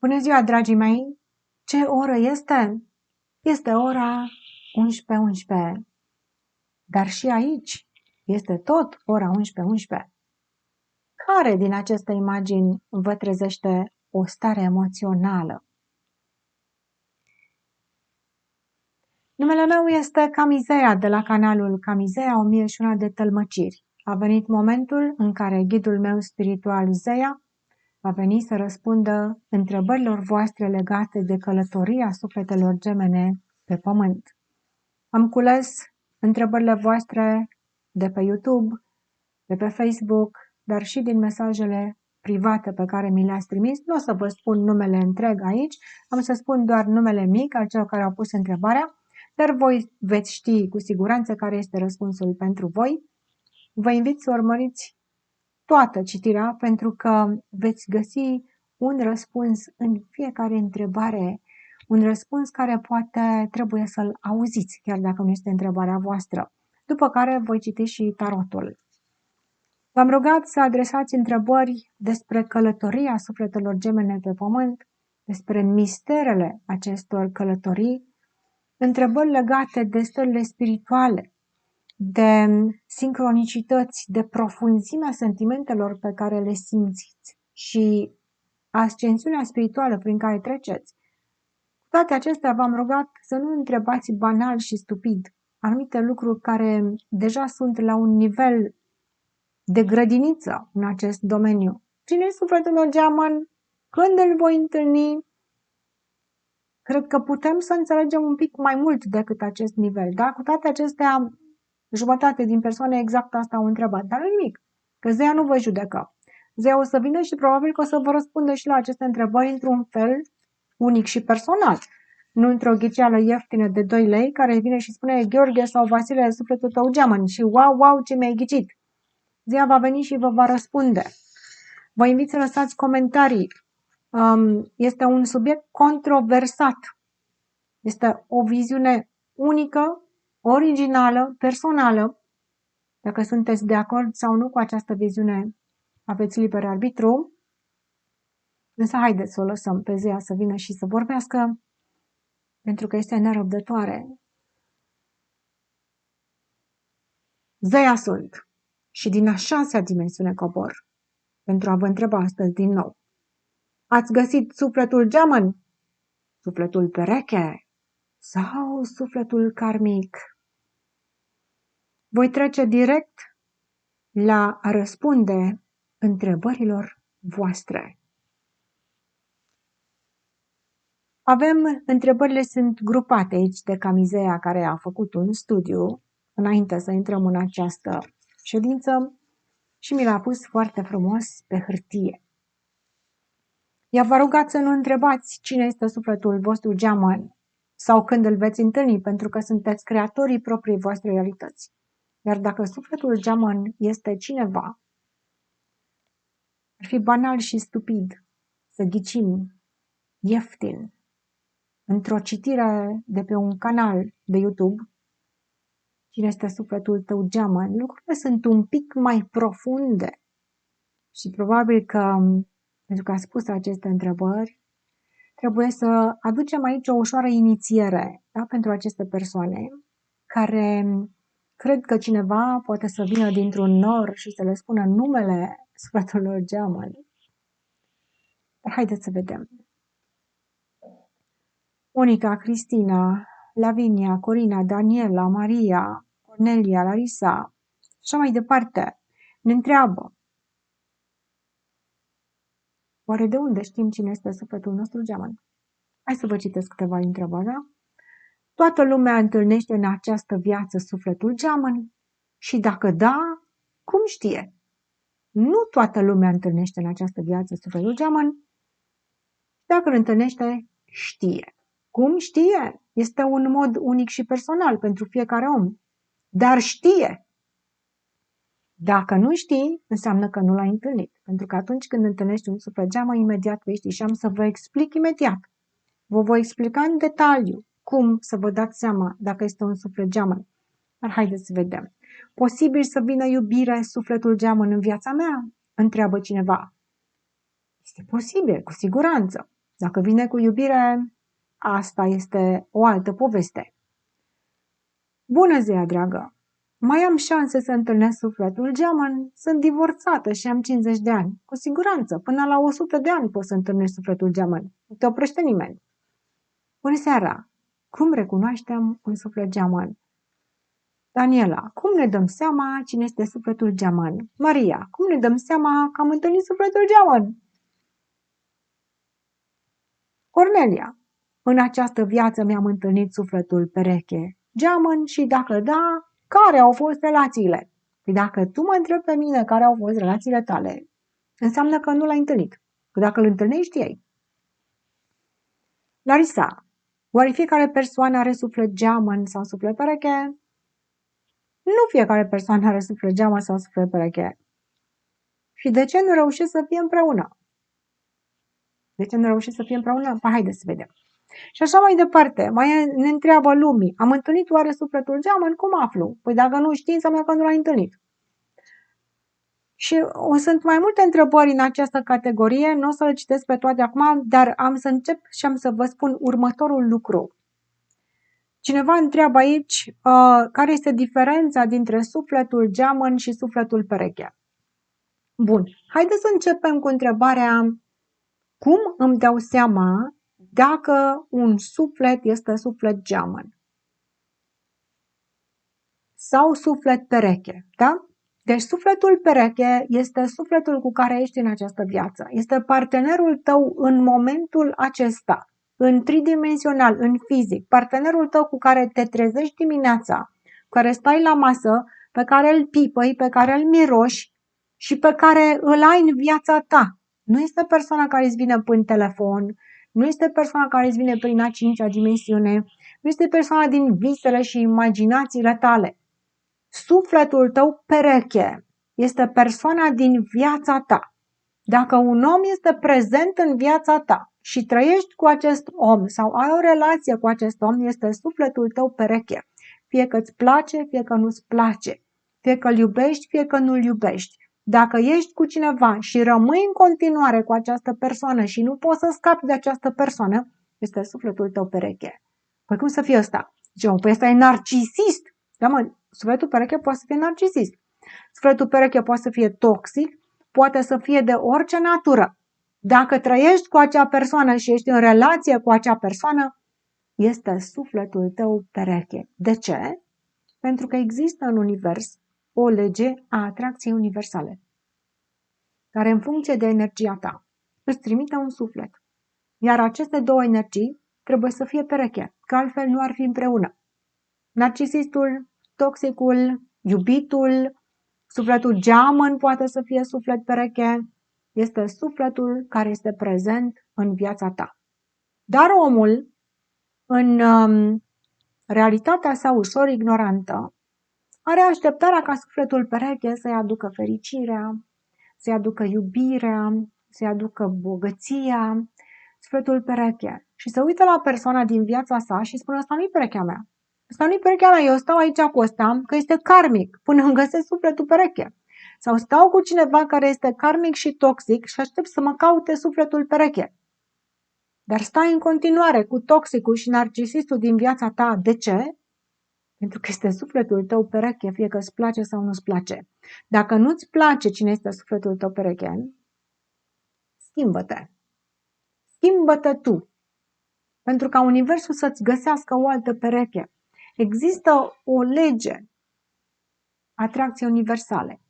Bună ziua, dragii mei! Ce oră este? Este ora 11:11. Dar și aici este tot ora 11:11. Care din aceste imagini vă trezește o stare emoțională? Numele meu este Camizea de la canalul Camizea 1001 de tălmăciri. A venit momentul în care ghidul meu spiritual Zeia va veni să răspundă întrebărilor voastre legate de călătoria sufletelor gemene pe pământ. Am cules întrebările voastre de pe YouTube, de pe Facebook, dar și din mesajele private pe care mi le-ați trimis. Nu o să vă spun numele întreg aici, am să spun doar numele mic al celor care au pus întrebarea, dar voi veți ști cu siguranță care este răspunsul pentru voi. Vă invit să urmăriți toată citirea pentru că veți găsi un răspuns în fiecare întrebare, un răspuns care poate trebuie să-l auziți, chiar dacă nu este întrebarea voastră. După care voi citi și tarotul. V-am rugat să adresați întrebări despre călătoria sufletelor gemene pe pământ, despre misterele acestor călătorii, întrebări legate de stările spirituale, de sincronicități, de profunzimea sentimentelor pe care le simțiți și ascensiunea spirituală prin care treceți. Cu toate acestea v-am rugat să nu întrebați banal și stupid anumite lucruri care deja sunt la un nivel de grădiniță în acest domeniu. Cine e sufletul meu geamăn? Când îl voi întâlni? Cred că putem să înțelegem un pic mai mult decât acest nivel, da? Cu toate acestea, jumătate din persoane exact asta au întrebat, dar nu nimic, că Zeia nu vă judecă. Zeia o să vină și probabil că o să vă răspundă și la aceste întrebări într-un fel unic și personal. Nu într-o ghiceală ieftină de 2 lei care vine și spune Gheorghe sau Vasile, sufletul tău geamăn și wow, ce mi-ai ghicit. Zeia va veni și vă va răspunde. Vă invit să lăsați comentarii. Este un subiect controversat. Este o viziune unică, originală, personală. Dacă sunteți de acord sau nu cu această viziune, aveți liber arbitru. Însă haideți să o lăsăm pe Zeea să vină și să vorbească, pentru că este nerăbdătoare. Zeea sunt și din a 6-a dimensiune cobor, pentru a vă întreba astăzi din nou. Ați găsit sufletul geamăn? Sufletul pereche? Sau sufletul karmic? Voi trece direct la a răspunde întrebărilor voastre. Întrebările sunt grupate aici de Camizea, care a făcut un studiu înainte să intrăm în această ședință și mi l-a pus foarte frumos pe hârtie. Ea v-a rugat să nu întrebați cine este sufletul vostru geamăn sau când îl veți întâlni, pentru că sunteți creatorii propriei voastre realități. Iar dacă sufletul geamăn este cineva, ar fi banal și stupid să ghicim ieftin într-o citire de pe un canal de YouTube cine este sufletul tău geamăn. Lucrurile sunt un pic mai profunde și probabil că, pentru că a spus aceste întrebări, trebuie să aducem aici o ușoară inițiere, da, pentru aceste persoane care cred că cineva poate să vină dintr-un nor și să le spună numele sufletului geamăn. Dar haideți să vedem. Monica, Cristina, Lavinia, Corina, Daniela, Maria, Cornelia, Larisa și așa mai departe ne întreabă: oare de unde știm cine este sufletul nostru geamăn? Hai să vă citesc câteva întrebări, da? Toată lumea întâlnește în această viață sufletul geamăn? Și dacă da, cum știe? Nu toată lumea întâlnește în această viață sufletul geamăn. Dacă îl întâlnește, știe. Cum știe? Este un mod unic și personal pentru fiecare om. Dar știe. Dacă nu știi, înseamnă că nu l-ai întâlnit. Pentru că atunci când întâlnești un suflet geamăn, imediat vei ști. Și am să vă explic imediat. Vă voi explica în detaliu cum să vă dați seama dacă este un suflet geamăn. Dar haideți să vedem. Posibil să vină iubire, sufletul geamăn în viața mea? Întreabă cineva. Este posibil, cu siguranță. Dacă vine cu iubire, asta este o altă poveste. Bună ziua, dragă! Mai am șanse să întâlnesc sufletul geamăn? Sunt divorțată și am 50 de ani. Cu siguranță, până la 100 de ani poți să întâlnești sufletul geamăn. Nu te oprește nimeni. Bună seara! Cum recunoaștem un suflet geamăn? Daniela, cum ne dăm seama cine este sufletul geamăn? Maria, cum ne dăm seama că am întâlnit sufletul geamăn? Cornelia, în această viață mi-am întâlnit sufletul pereche geamăn și dacă da, care au fost relațiile? Și dacă tu mă întrebi pe mine care au fost relațiile tale, înseamnă că nu l-ai întâlnit. Că dacă îl întâlnești, ei. Larisa, oare fiecare persoană are suflet geamăn sau suflet pereche? Nu fiecare persoană are suflet geamăn sau suflet pereche. Și de ce nu reușesc să fie împreună? De ce nu reușesc să fie împreună? Păi, haideți să vedem. Și așa mai departe, ne întreabă lumii, am întâlnit oare sufletul geamăn? Cum aflu? Păi dacă nu știi, înseamnă că nu l-ai întâlnit. Și sunt mai multe întrebări în această categorie, nu o să le citesc pe toate acum, dar am să încep și am să vă spun următorul lucru. Cineva întreabă aici care este diferența dintre sufletul geamăn și sufletul pereche. Bun, haideți să începem cu întrebarea cum îmi dau seama dacă un suflet este suflet geamăn sau suflet pereche, da? Deci sufletul pereche este sufletul cu care ești în această viață. Este partenerul tău în momentul acesta, în tridimensional, în fizic. Partenerul tău cu care te trezești dimineața, cu care stai la masă, pe care îl pipăi, pe care îl miroși și pe care îl ai în viața ta. Nu este persoana care îți vine prin telefon, nu este persoana care îți vine prin a cincea dimensiune, nu este persoana din visele și imaginațiile tale. Sufletul tău pereche este persoana din viața ta. Dacă un om este prezent în viața ta și trăiești cu acest om sau ai o relație cu acest om, este sufletul tău pereche. Fie că îți place, fie că nu-ți place. Fie că îl iubești, fie că nu-l iubești. Dacă ești cu cineva și rămâi în continuare cu această persoană și nu poți să scapi de această persoană, este sufletul tău pereche. Păi cum să fie ăsta? Zice, păi ăsta e narcisist. Da, mă, sufletul pereche poate să fie narcisist. Sufletul pereche poate să fie toxic, poate să fie de orice natură. Dacă trăiești cu acea persoană și ești în relație cu acea persoană, este sufletul tău pereche. De ce? Pentru că există în univers o lege a atracției universale, care în funcție de energia ta îți trimite un suflet. Iar aceste două energii trebuie să fie pereche, că altfel nu ar fi împreună. Narcisistul, toxicul, iubitul, sufletul geamăn poate să fie suflet pereche, este sufletul care este prezent în viața ta. Dar omul, în realitatea sa ușor ignorantă, are așteptarea ca sufletul pereche să-i aducă fericirea, să-i aducă iubirea, să-i aducă bogăția, sufletul pereche. Și se uită la persoana din viața sa și spune, asta nu-i perechea mea. Asta nu-i perechea mea, eu stau aici cu ăsta, că este karmic, până îmi găsesc sufletul pereche. Sau stau cu cineva care este karmic și toxic și aștept să mă caute sufletul pereche. Dar stai în continuare cu toxicul și narcisistul din viața ta. De ce? Pentru că este sufletul tău pereche, fie că îți place sau nu-ți place. Dacă nu-ți place cine este sufletul tău pereche, schimbă-te. Schimbă-te tu. Pentru ca universul să-ți găsească o altă pereche. Există o lege atracției universale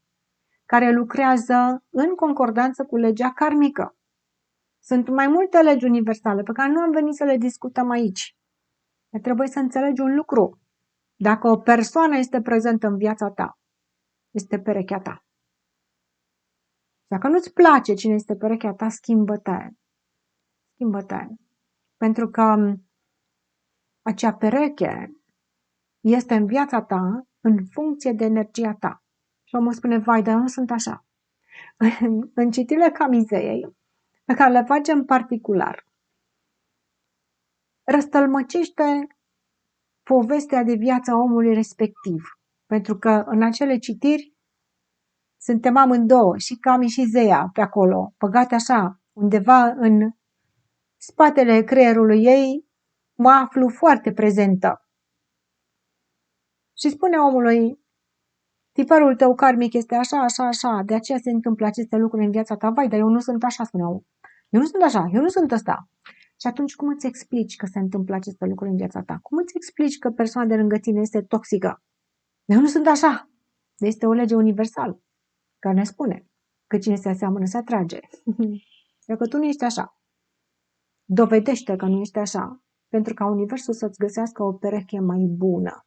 care lucrează în concordanță cu legea karmică. Sunt mai multe legi universale pe care nu am venit să le discutăm aici. Dar trebuie să înțelegi un lucru. Dacă o persoană este prezentă în viața ta, este perechea ta. Dacă nu-ți place cine este perechea ta, schimbă-te. Schimbă-te. Pentru că acea pereche este în viața ta în funcție de energia ta. Și omul spune, vai, dar nu sunt așa. În citirile Camizeei, pe care le facem particular, răstălmăcește povestea de viața omului respectiv. Pentru că în acele citiri suntem amândouă, și Cami și Zeia pe acolo, băgate așa, undeva în spatele creierului ei, mă aflu foarte prezentă. Și spune omului, tiparul tău karmic este așa, așa, așa, de aceea se întâmplă aceste lucruri în viața ta. Vai, dar eu nu sunt așa, spune omul. Eu nu sunt așa, eu nu sunt ăsta. Și atunci cum îți explici că se întâmplă aceste lucruri în viața ta? Cum îți explici că persoana de lângă tine este toxică? Eu nu sunt așa. Este o lege universală care ne spune că cine se aseamănă se atrage. Dacă tu nu ești așa, dovedește că nu ești așa, pentru ca universul să-ți găsească o pereche mai bună.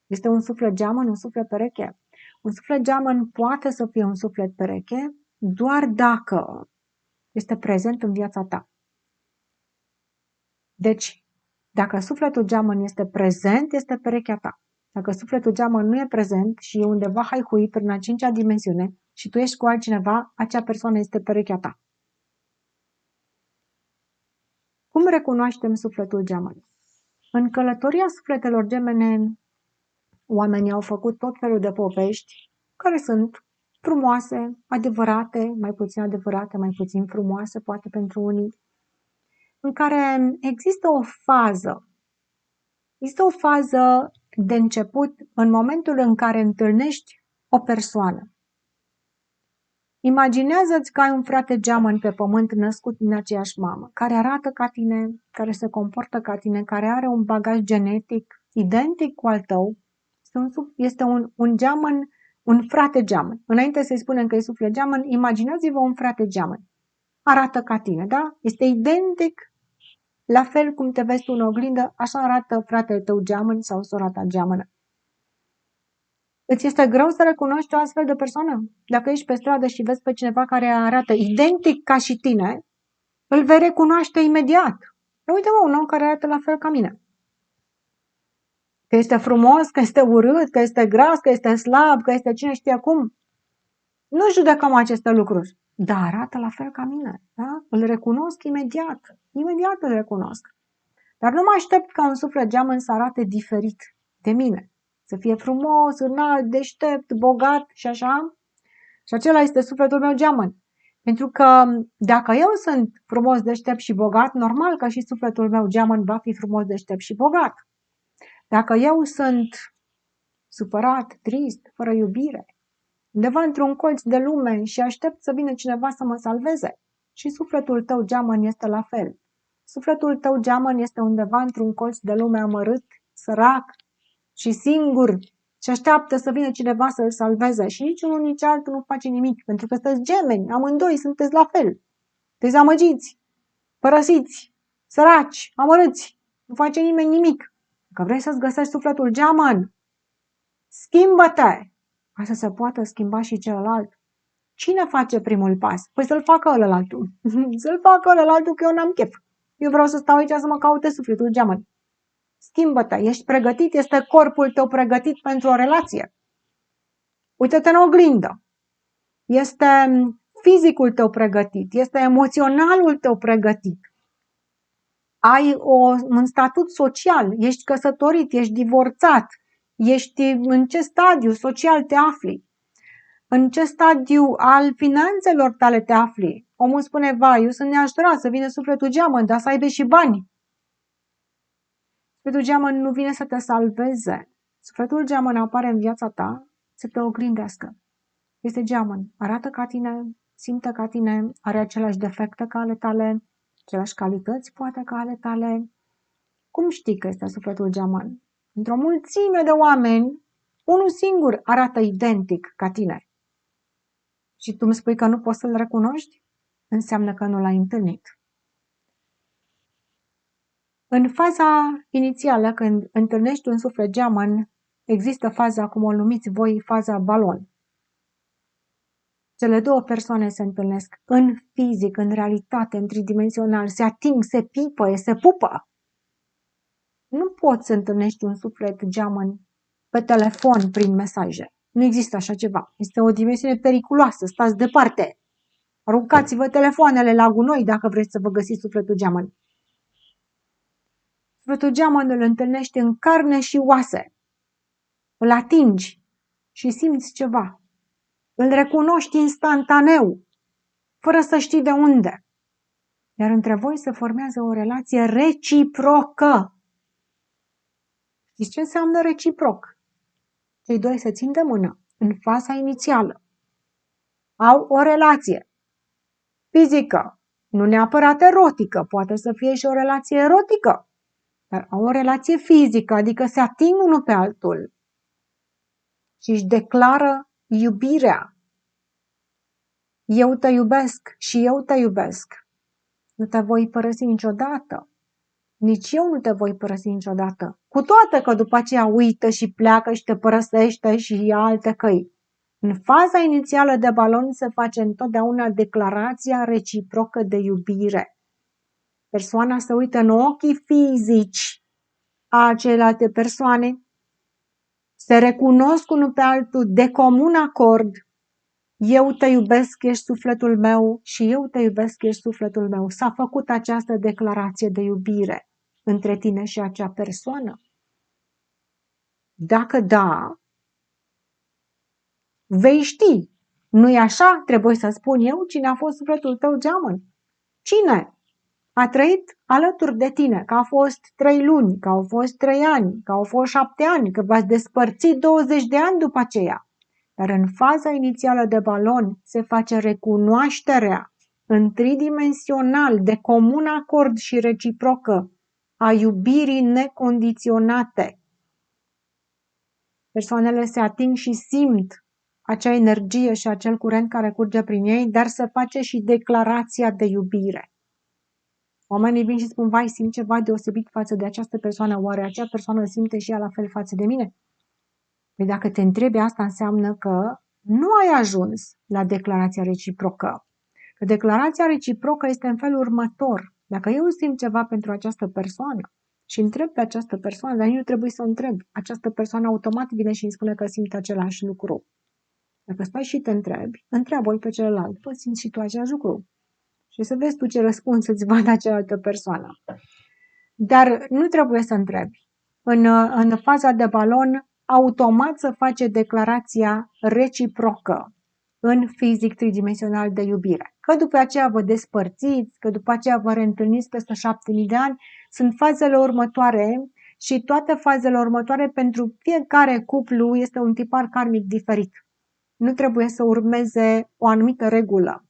Este un suflet geamăn, un suflet pereche. Un suflet geamăn poate să fie un suflet pereche doar dacă este prezent în viața ta. Deci, dacă sufletul geamăn este prezent, este perechea ta. Dacă sufletul geamăn nu e prezent și e undeva haihui prin a cincea dimensiune și tu ești cu altcineva, acea persoană este perechea ta. Cum recunoaștem sufletul geamăn? În călătoria sufletelor gemene, oamenii au făcut tot felul de povești care sunt frumoase, adevărate, mai puțin frumoase, poate pentru unii, în care există o fază. Este o fază de început în momentul în care întâlnești o persoană. Imaginează-ți că ai un frate geamăn pe pământ născut din aceeași mamă, care arată ca tine, care se comportă ca tine, care are un bagaj genetic identic cu al tău. Este un geamăn, un frate geamăn. Înainte să-i spunem că e suflet geamăn, imaginați-vă un frate geamăn. Arată ca tine, da? Este identic, la fel cum te vezi tu în oglindă, așa arată fratele tău geamăn sau sora ta geamănă. Îți este greu să recunoști o astfel de persoană? Dacă ești pe stradă și vezi pe cineva care arată identic ca și tine, îl vei recunoaște imediat. Uite mă, un om care arată la fel ca mine. Că este frumos, că este urât, că este gras, că este slab, că este cine știe cum. Nu judecăm aceste lucruri, dar arată la fel ca mine. Da? Îl recunosc imediat. Imediat îl recunosc. Dar nu mă aștept ca un suflet geamăn să arate diferit de mine. Să fie frumos, înalt, deștept, bogat și așa. Și acela este sufletul meu geamăn. Pentru că dacă eu sunt frumos, deștept și bogat, normal că și sufletul meu geamăn va fi frumos, deștept și bogat. Dacă eu sunt supărat, trist, fără iubire, undeva într-un colț de lume și aștept să vină cineva să mă salveze, și sufletul tău geamăn este la fel. Sufletul tău geamăn este undeva într-un colț de lume amărât, sărac și singur și așteaptă să vină cineva să-l salveze și nici unul, nici altul nu face nimic, pentru că sunteți gemeni, amândoi sunteți la fel. Dezamăgiți, părăsiți, săraci, amărâți, nu face nimeni nimic. Dacă vrei să-ți găsești sufletul geamăn, schimbă-te ca să se poată schimba și celălalt. Cine face primul pas? Păi să-l facă ălălaltul. Să-l facă ălălaltul că eu n-am chef. Eu vreau să stau aici să mă caute sufletul geamăn. Schimbă-te, ești pregătit, este corpul tău pregătit pentru o relație. Uită-te în oglindă. Este fizicul tău pregătit, este emoționalul tău pregătit. Ai un statut social, ești căsătorit, ești divorțat, ești în ce stadiu social te afli, în ce stadiu al finanțelor tale te afli. Omul spune, vai, eu sunt neajutorat să vină sufletul geamăn, dar să aibă și bani. Sufletul geamăn nu vine să te salveze. Sufletul geamăn apare în viața ta să te oglindească. Este geamăn, arată ca tine, simte ca tine, are aceleași defecte ca ale tale, aceleași calități poate ca ale tale. Cum știi că este sufletul geamăn? Într-o mulțime de oameni, unul singur arată identic ca tine. Și tu îmi spui că nu poți să-l recunoști? Înseamnă că nu l-ai întâlnit. În faza inițială, când întâlnești un suflet geamăn, există faza, cum o numiți voi, faza balon. Cele două persoane se întâlnesc în fizic, în realitate, în tridimensional, se ating, se pipăie, se pupă. Nu poți să întâlnești un suflet geamăn pe telefon prin mesaje. Nu există așa ceva. Este o dimensiune periculoasă. Stați departe. Aruncați-vă telefoanele la gunoi dacă vreți să vă găsiți sufletul geamăn. Sufletul geamăn îl întâlnești în carne și oase. Îl atingi și simți ceva. Îl recunoști instantaneu, fără să știi de unde. Iar între voi se formează o relație reciprocă. Știți ce înseamnă reciproc? Cei doi se țin de mână în faza inițială. Au o relație fizică, nu neapărat erotică, poate să fie și o relație erotică, dar au o relație fizică, adică se ating unul pe altul și își declară iubirea. Eu te iubesc și eu te iubesc. Nu te voi părăsi niciodată. Nici eu nu te voi părăsi niciodată. Cu toate că după aceea uită și pleacă și te părăsește și ia alte căi. În faza inițială de balon se face întotdeauna declarația reciprocă de iubire. Persoana se uită în ochii fizici a celelalte persoane, se recunosc unul pe altul de comun acord. Eu te iubesc, ești sufletul meu și eu te iubesc, ești sufletul meu. S-a făcut această declarație de iubire între tine și acea persoană? Dacă da, vei ști. Nu-i așa? Trebuie să spun eu cine a fost sufletul tău geamăn. Cine a trăit alături de tine, că a fost 3 luni, că au fost 3 ani, că au fost 7 ani, că v-ați despărțit 20 de ani după aceea. Dar în faza inițială de balon se face recunoașterea în tridimensional de comun acord și reciprocă a iubirii necondiționate. Persoanele se ating și simt acea energie și acel curent care curge prin ei, dar se face și declarația de iubire. Oamenii vin și spun, vai, simt ceva deosebit față de această persoană, oare acea persoană simte și ea la fel față de mine? Păi dacă te întrebi asta, înseamnă că nu ai ajuns la declarația reciprocă. Că declarația reciprocă este în felul următor. Dacă eu simt ceva pentru această persoană și întreb pe această persoană, dar nu trebuie să o întreb, această persoană automat vine și îmi spune că simte același lucru. Dacă stai și te întrebi, întreabă-l pe celălalt, păi simți și tu același lucru. Și să vezi tu ce răspuns îți va da cealaltă persoană. Dar nu trebuie să întrebi. În faza de balon, automat se face declarația reciprocă în fizic tridimensional de iubire. Că după aceea vă despărțiți, că după aceea vă reîntâlniți peste 7000 de ani, sunt fazele următoare și toate fazele următoare pentru fiecare cuplu este un tipar karmic diferit. Nu trebuie să urmeze o anumită regulă.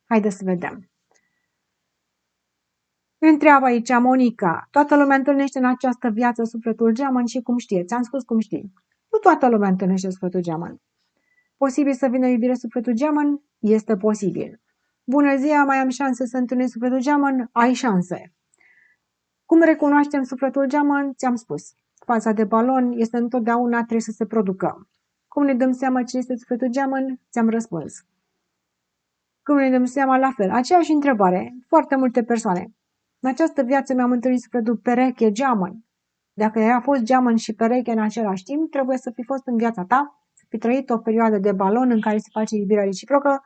Haideți să vedem. Întreabă aici Monica. Toată lumea întâlnește în această viață sufletul geamăn și cum știe? Ți-am spus cum știi. Nu toată lumea întâlnește sufletul geamăn. Posibil să vină iubire sufletul geamăn? Este posibil. Bună ziua, mai am șanse să întâlnesc sufletul geamăn? Ai șanse. Cum recunoaștem sufletul geamăn? Ți-am spus. Faza de balon este întotdeauna trebuie să se producă. Cum ne dăm seama ce este sufletul geamăn? Ți-am răspuns. Cum ne dăm seama? La fel. Aceeași întrebare. Foarte multe persoane. În această viață mi-am întâlnit sufletul pereche, geamăn. Dacă a fost geamăn și pereche în același timp, trebuie să fi fost în viața ta, să fi trăit o perioadă de balon în care se face iubirea reciprocă.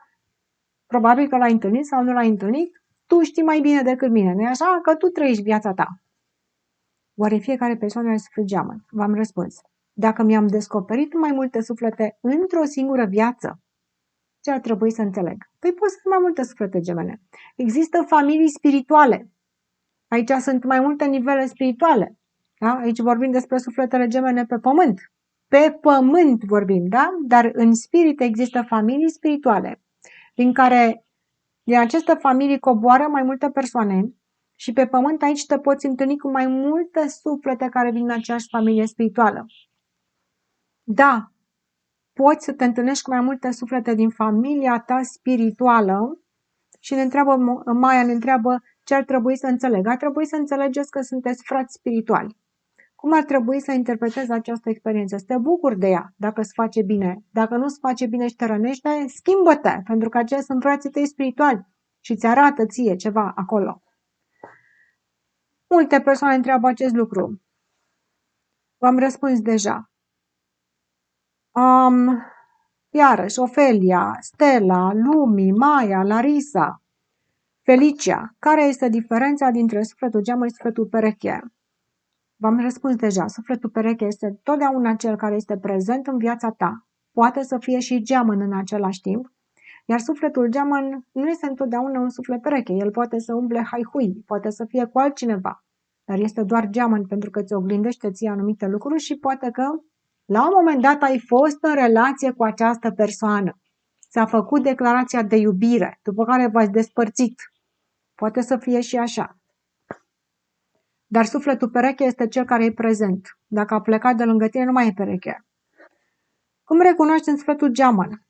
Probabil că l-ai întâlnit sau nu l-ai întâlnit. Tu știi mai bine decât mine, nu-i așa? Că tu trăiești viața ta. Oare fiecare persoană are suflet geamăn? V-am răspuns. Dacă mi-am descoperit mai multe suflete într-o singură viață, ce ar trebui să înțeleg? Păi pot să fie mai multe suflete gemene. Există familii spirituale. Aici sunt mai multe nivele spirituale. Da? Aici vorbim despre sufletele gemene pe pământ. Pe pământ vorbim, da? Dar în spirit există familii spirituale, din care din aceste familii coboară mai multe persoane și pe pământ aici te poți întâlni cu mai multe suflete care vin în aceeași familie spirituală. Da, poți să te întâlnești cu mai multe suflete din familia ta spirituală și Maia ne întreabă ce ar trebui să înțeleg. Ar trebui să înțelegeți că sunteți frați spirituali. Cum ar trebui să interpretezi această experiență? Să te bucuri de ea, dacă îți face bine. Dacă nu îți face bine și te rănește, schimbă-te, pentru că aceia sunt frații tăi spirituali și îți arată ție ceva acolo. Multe persoane întreabă acest lucru. V-am răspuns deja. Iarăși, Ofelia, Stella, Lumi, Maia, Larisa, Felicia. Care este diferența dintre sufletul geamăn și sufletul pereche? V-am răspuns deja. Sufletul pereche este totdeauna cel care este prezent în viața ta. Poate să fie și geamăn în același timp, Iar sufletul geamăn nu este întotdeauna un suflet pereche. El poate să umble haihui, poate să fie cu altcineva, dar este doar geamăn pentru că ți oglindește ție anumite lucruri și poate că la un moment dat ai fost în relație cu această persoană. S-a făcut declarația de iubire, după care v-ați despărțit. Poate să fie și așa. Dar sufletul pereche este cel care e prezent. Dacă a plecat de lângă tine, nu mai e pereche. Cum recunoaștem sufletul geamăn?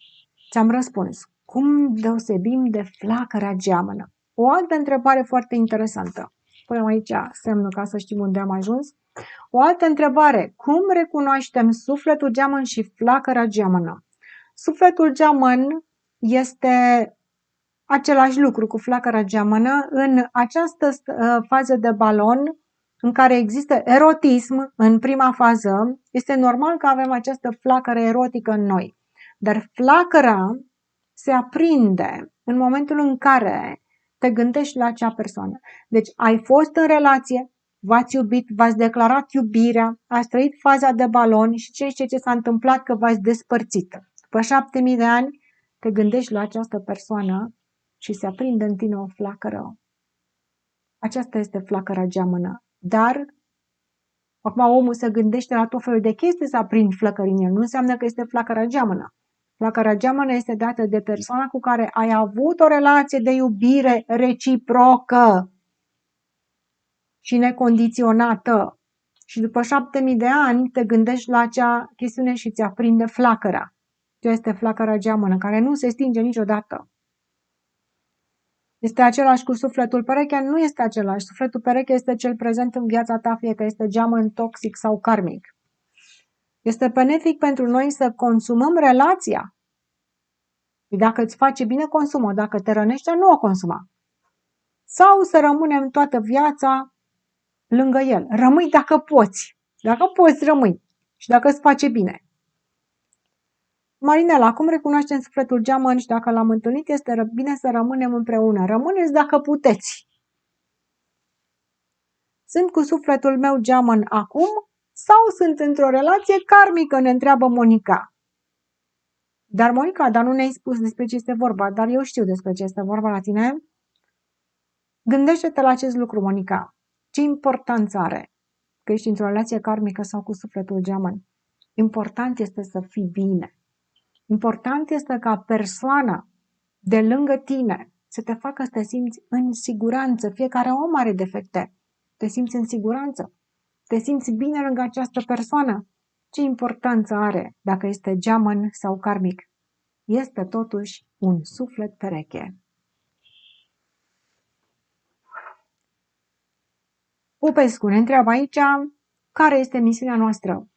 Ți-am răspuns. Cum deosebim de flacăra geamănă? O altă întrebare foarte interesantă. Punem aici semnul ca să știm unde am ajuns. O altă întrebare. Cum recunoaștem sufletul geamăn și flacăra geamănă? Sufletul geamăn este același lucru cu flacăra geamănă în această fază de balon în care există erotism în prima fază. Este normal că avem această flacără erotică în noi. Dar flacăra se aprinde în momentul în care te gândești la acea persoană. Deci ai fost în relație, v-ați iubit, v-ați declarat iubirea, ați trăit faza de balon și ce s-a întâmplat că v-ați despărțit. După 7000 de ani te gândești la această persoană și se aprinde în tine o flacără. Aceasta este flacăra geamănă. Dar acum omul se gândește la tot felul de chestii să aprind flăcări în el. Nu înseamnă că este flacăra geamănă. Flacăra geamănă este dată de persoana cu care ai avut o relație de iubire reciprocă și necondiționată. Și după 7000 de ani te gândești la acea chestiune și ți aprinde flacăra. Ce este flacăra geamănă, care nu se stinge niciodată. Este același cu sufletul pereche? Nu este același. Sufletul pereche este cel prezent în viața ta, fie că este geamăn toxic sau karmic. Este benefic pentru noi să consumăm relația. Dacă îți face bine, consumă. Dacă te rănește, nu o consuma. Sau să rămânem toată viața lângă el. Rămâi dacă poți. Dacă poți, rămâi. Și dacă îți face bine. Marinela, cum recunoaștem sufletul geamăn și dacă l-am întâlnit, este bine să rămânem împreună. Rămâneți dacă puteți. Sunt cu sufletul meu geamăn acum sau sunt într-o relație karmică, ne întreabă Monica. Dar Monica, dar nu ne-ai spus despre ce este vorba, dar eu știu despre ce este vorba la tine. Gândește-te la acest lucru, Monica. Ce importanță are că ești într-o relație karmică sau cu sufletul geamăn? Important este să fii bine. Important este ca persoana de lângă tine să te facă să te simți în siguranță. Fiecare om are defecte. Te simți în siguranță. Te simți bine lângă această persoană. Ce importanță are dacă este geamăn sau karmic? Este totuși un suflet pereche. Popescu ne întreabă aici care este misiunea noastră.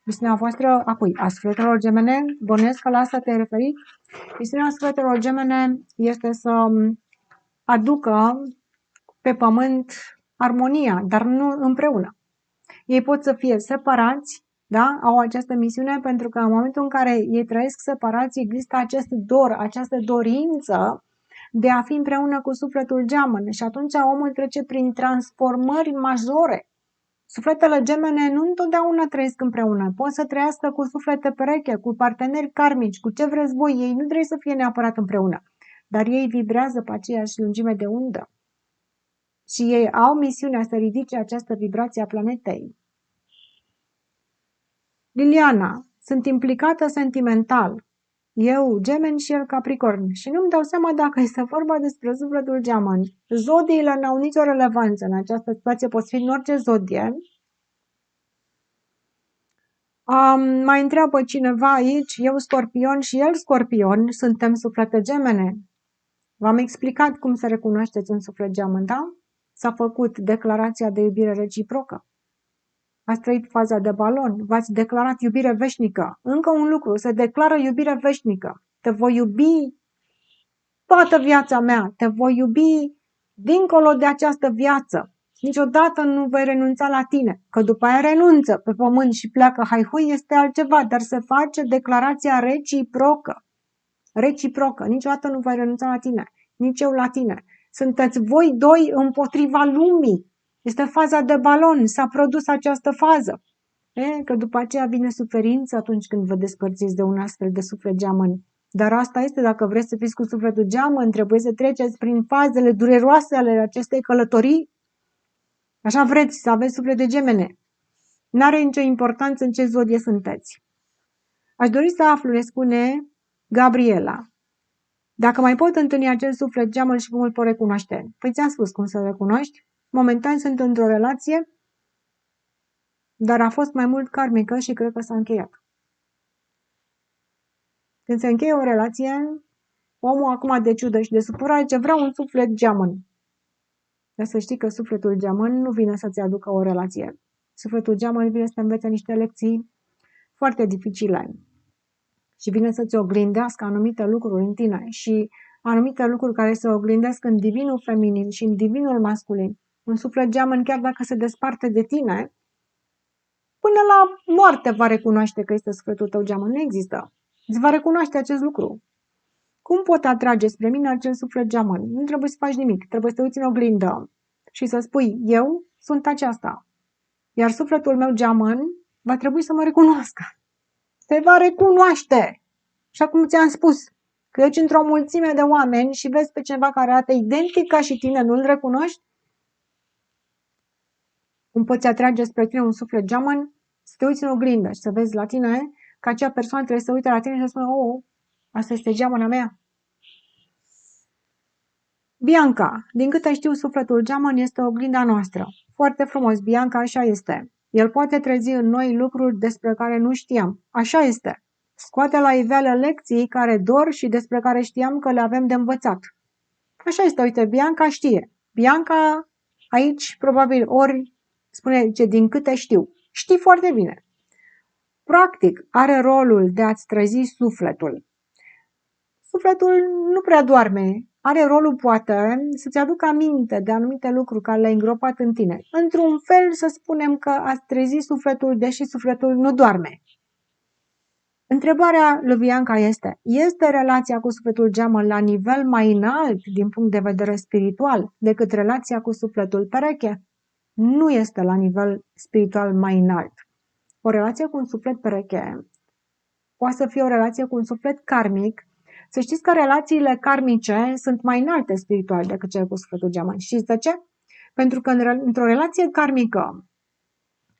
Misiunea voastră, a sufletelor gemene, bănuiesc că la asta te-ai referit. Misiunea sufletelor gemene este să aducă pe pământ armonia, dar nu împreună. Ei pot să fie separați, da? Au această misiune pentru că în momentul în care ei trăiesc separați, există acest dor, această dorință de a fi împreună cu sufletul geamăn și atunci omul trece prin transformări majore. Sufletele gemene nu întotdeauna trăiesc împreună. Pot să trăiască cu suflete pereche, cu parteneri karmici, cu ce vreți voi. Ei nu trebuie să fie neapărat împreună. Dar ei vibrează pe aceeași lungime de undă. Și ei au misiunea să ridice această vibrație a planetei. Liliana, sunt implicată sentimental. Eu, Gemen și el Capricorn. Și nu-mi dau seama dacă este vorba despre sufletul geamăn. Zodiile n-au nicio relevanță în această situație, pot fi în orice zodie. Mai întreabă cineva aici, eu Scorpion și el Scorpion, suntem suflete gemene. V-am explicat cum să recunoașteți un suflet geamăn, da? S-a făcut declarația de iubire reciprocă. Ați trăit faza de balon, v-ați declarat iubire veșnică. Încă un lucru, se declară iubire veșnică. Te voi iubi toată viața mea, te voi iubi dincolo de această viață. Niciodată nu vei renunța la tine, că după aia renunță pe pământ și pleacă haihui este altceva, dar se face declarația reciprocă. Reciprocă, niciodată nu vei renunța la tine, nici eu la tine. Sunteți voi doi împotriva lumii. Este faza de balon, s-a produs această fază. Că după aceea vine suferință atunci când vă despărțiți de un astfel de suflet geamăn. Dar asta este, dacă vreți să fiți cu sufletul geamăn, trebuie să treceți prin fazele dureroase ale acestei călătorii. Așa vreți să aveți suflet de gemene. N-are nicio importanță în ce zodie sunteți. Aș dori să aflu, ne spune Gabriela, dacă mai pot întâlni acel suflet geamăn și cum îl pot recunoaște. Păi ți-am spus cum să-l recunoști. Momentan sunt într-o relație, dar a fost mai mult karmică și cred că s-a încheiat. Când se încheie o relație, omul acum de ciudă și de supărare ce vrea un suflet geamăn. Dar să știi că sufletul geamăn nu vine să-ți aducă o relație. Sufletul geamăn vine să te învețe niște lecții foarte dificile și vine să-ți oglindească anumite lucruri în tine și anumite lucruri care se oglindesc în divinul feminin și în divinul masculin. Un suflet geamăn, chiar dacă se desparte de tine, până la moarte va recunoaște că este sufletul tău geamăn. Nu există. Îți va recunoaște acest lucru. Cum pot atrage spre mine acel suflet geamăn? Nu trebuie să faci nimic. Trebuie să te uiți în oglindă și să spui, eu sunt aceasta. Iar sufletul meu geamăn va trebui să mă recunoască. Te va recunoaște. Și acum ți-am spus, că ești într-o mulțime de oameni și vezi pe cineva care arată identic ca și tine, nu-l recunoști? Cum poți atrage spre tine un suflet geamăn? Să te uiți în oglindă și să vezi la tine că acea persoană trebuie să uite la tine și să spună, oh, asta este geamăna mea. Bianca, din câte știu, sufletul geamăn este oglinda noastră. Foarte frumos, Bianca, așa este. El poate trezi în noi lucruri despre care nu știam. Așa este. Scoate la iveală lecții care dor și despre care știam că le avem de învățat. Așa este, uite, Bianca știe. Bianca aici, probabil, ori spune ce din câte știu. Știi foarte bine. Practic, are rolul de a-ți trezi sufletul. Sufletul nu prea doarme. Are rolul, poate, să-ți aducă aminte de anumite lucruri care le-ai îngropat în tine. Într-un fel, să spunem că ați trezit sufletul, deși sufletul nu doarme. Întrebarea lui Bianca este relația cu sufletul geamăn la nivel mai înalt din punct de vedere spiritual decât relația cu sufletul pereche? Nu este la nivel spiritual mai înalt. O relație cu un suflet pereche poate să fie o relație cu un suflet karmic. Să știți că relațiile karmice sunt mai înalte spiritual decât cele cu sufletul geamăn. Știți de ce? Pentru că într-o relație karmică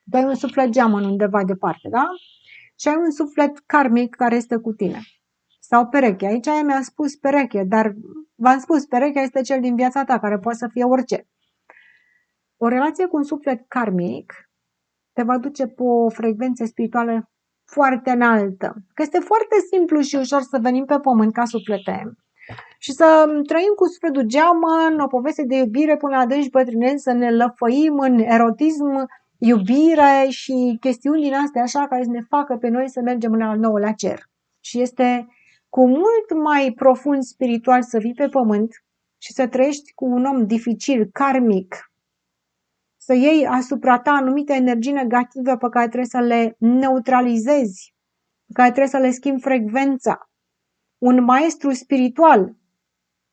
tu ai un suflet geamăn undeva departe, da? Și ai un suflet karmic care este cu tine. Sau pereche. Aici mi-a spus pereche, dar v-am spus, perechea este cel din viața ta, care poate să fie orice. O relație cu un suflet karmic te va duce pe o frecvență spirituală foarte înaltă. Că este foarte simplu și ușor să venim pe pământ ca suflete și să trăim cu sufletul geamăn, o poveste de iubire până la adânci bătrâneți, să ne lăfăim în erotism, iubire și chestiuni din astea așa care să ne facă pe noi să mergem în al nouălea cer. Și este cu mult mai profund spiritual să vii pe pământ și să trăiești cu un om dificil, karmic, să iei asupra ta anumite energii negative pe care trebuie să le neutralizezi, pe care trebuie să le schimbi frecvența. Un maestru spiritual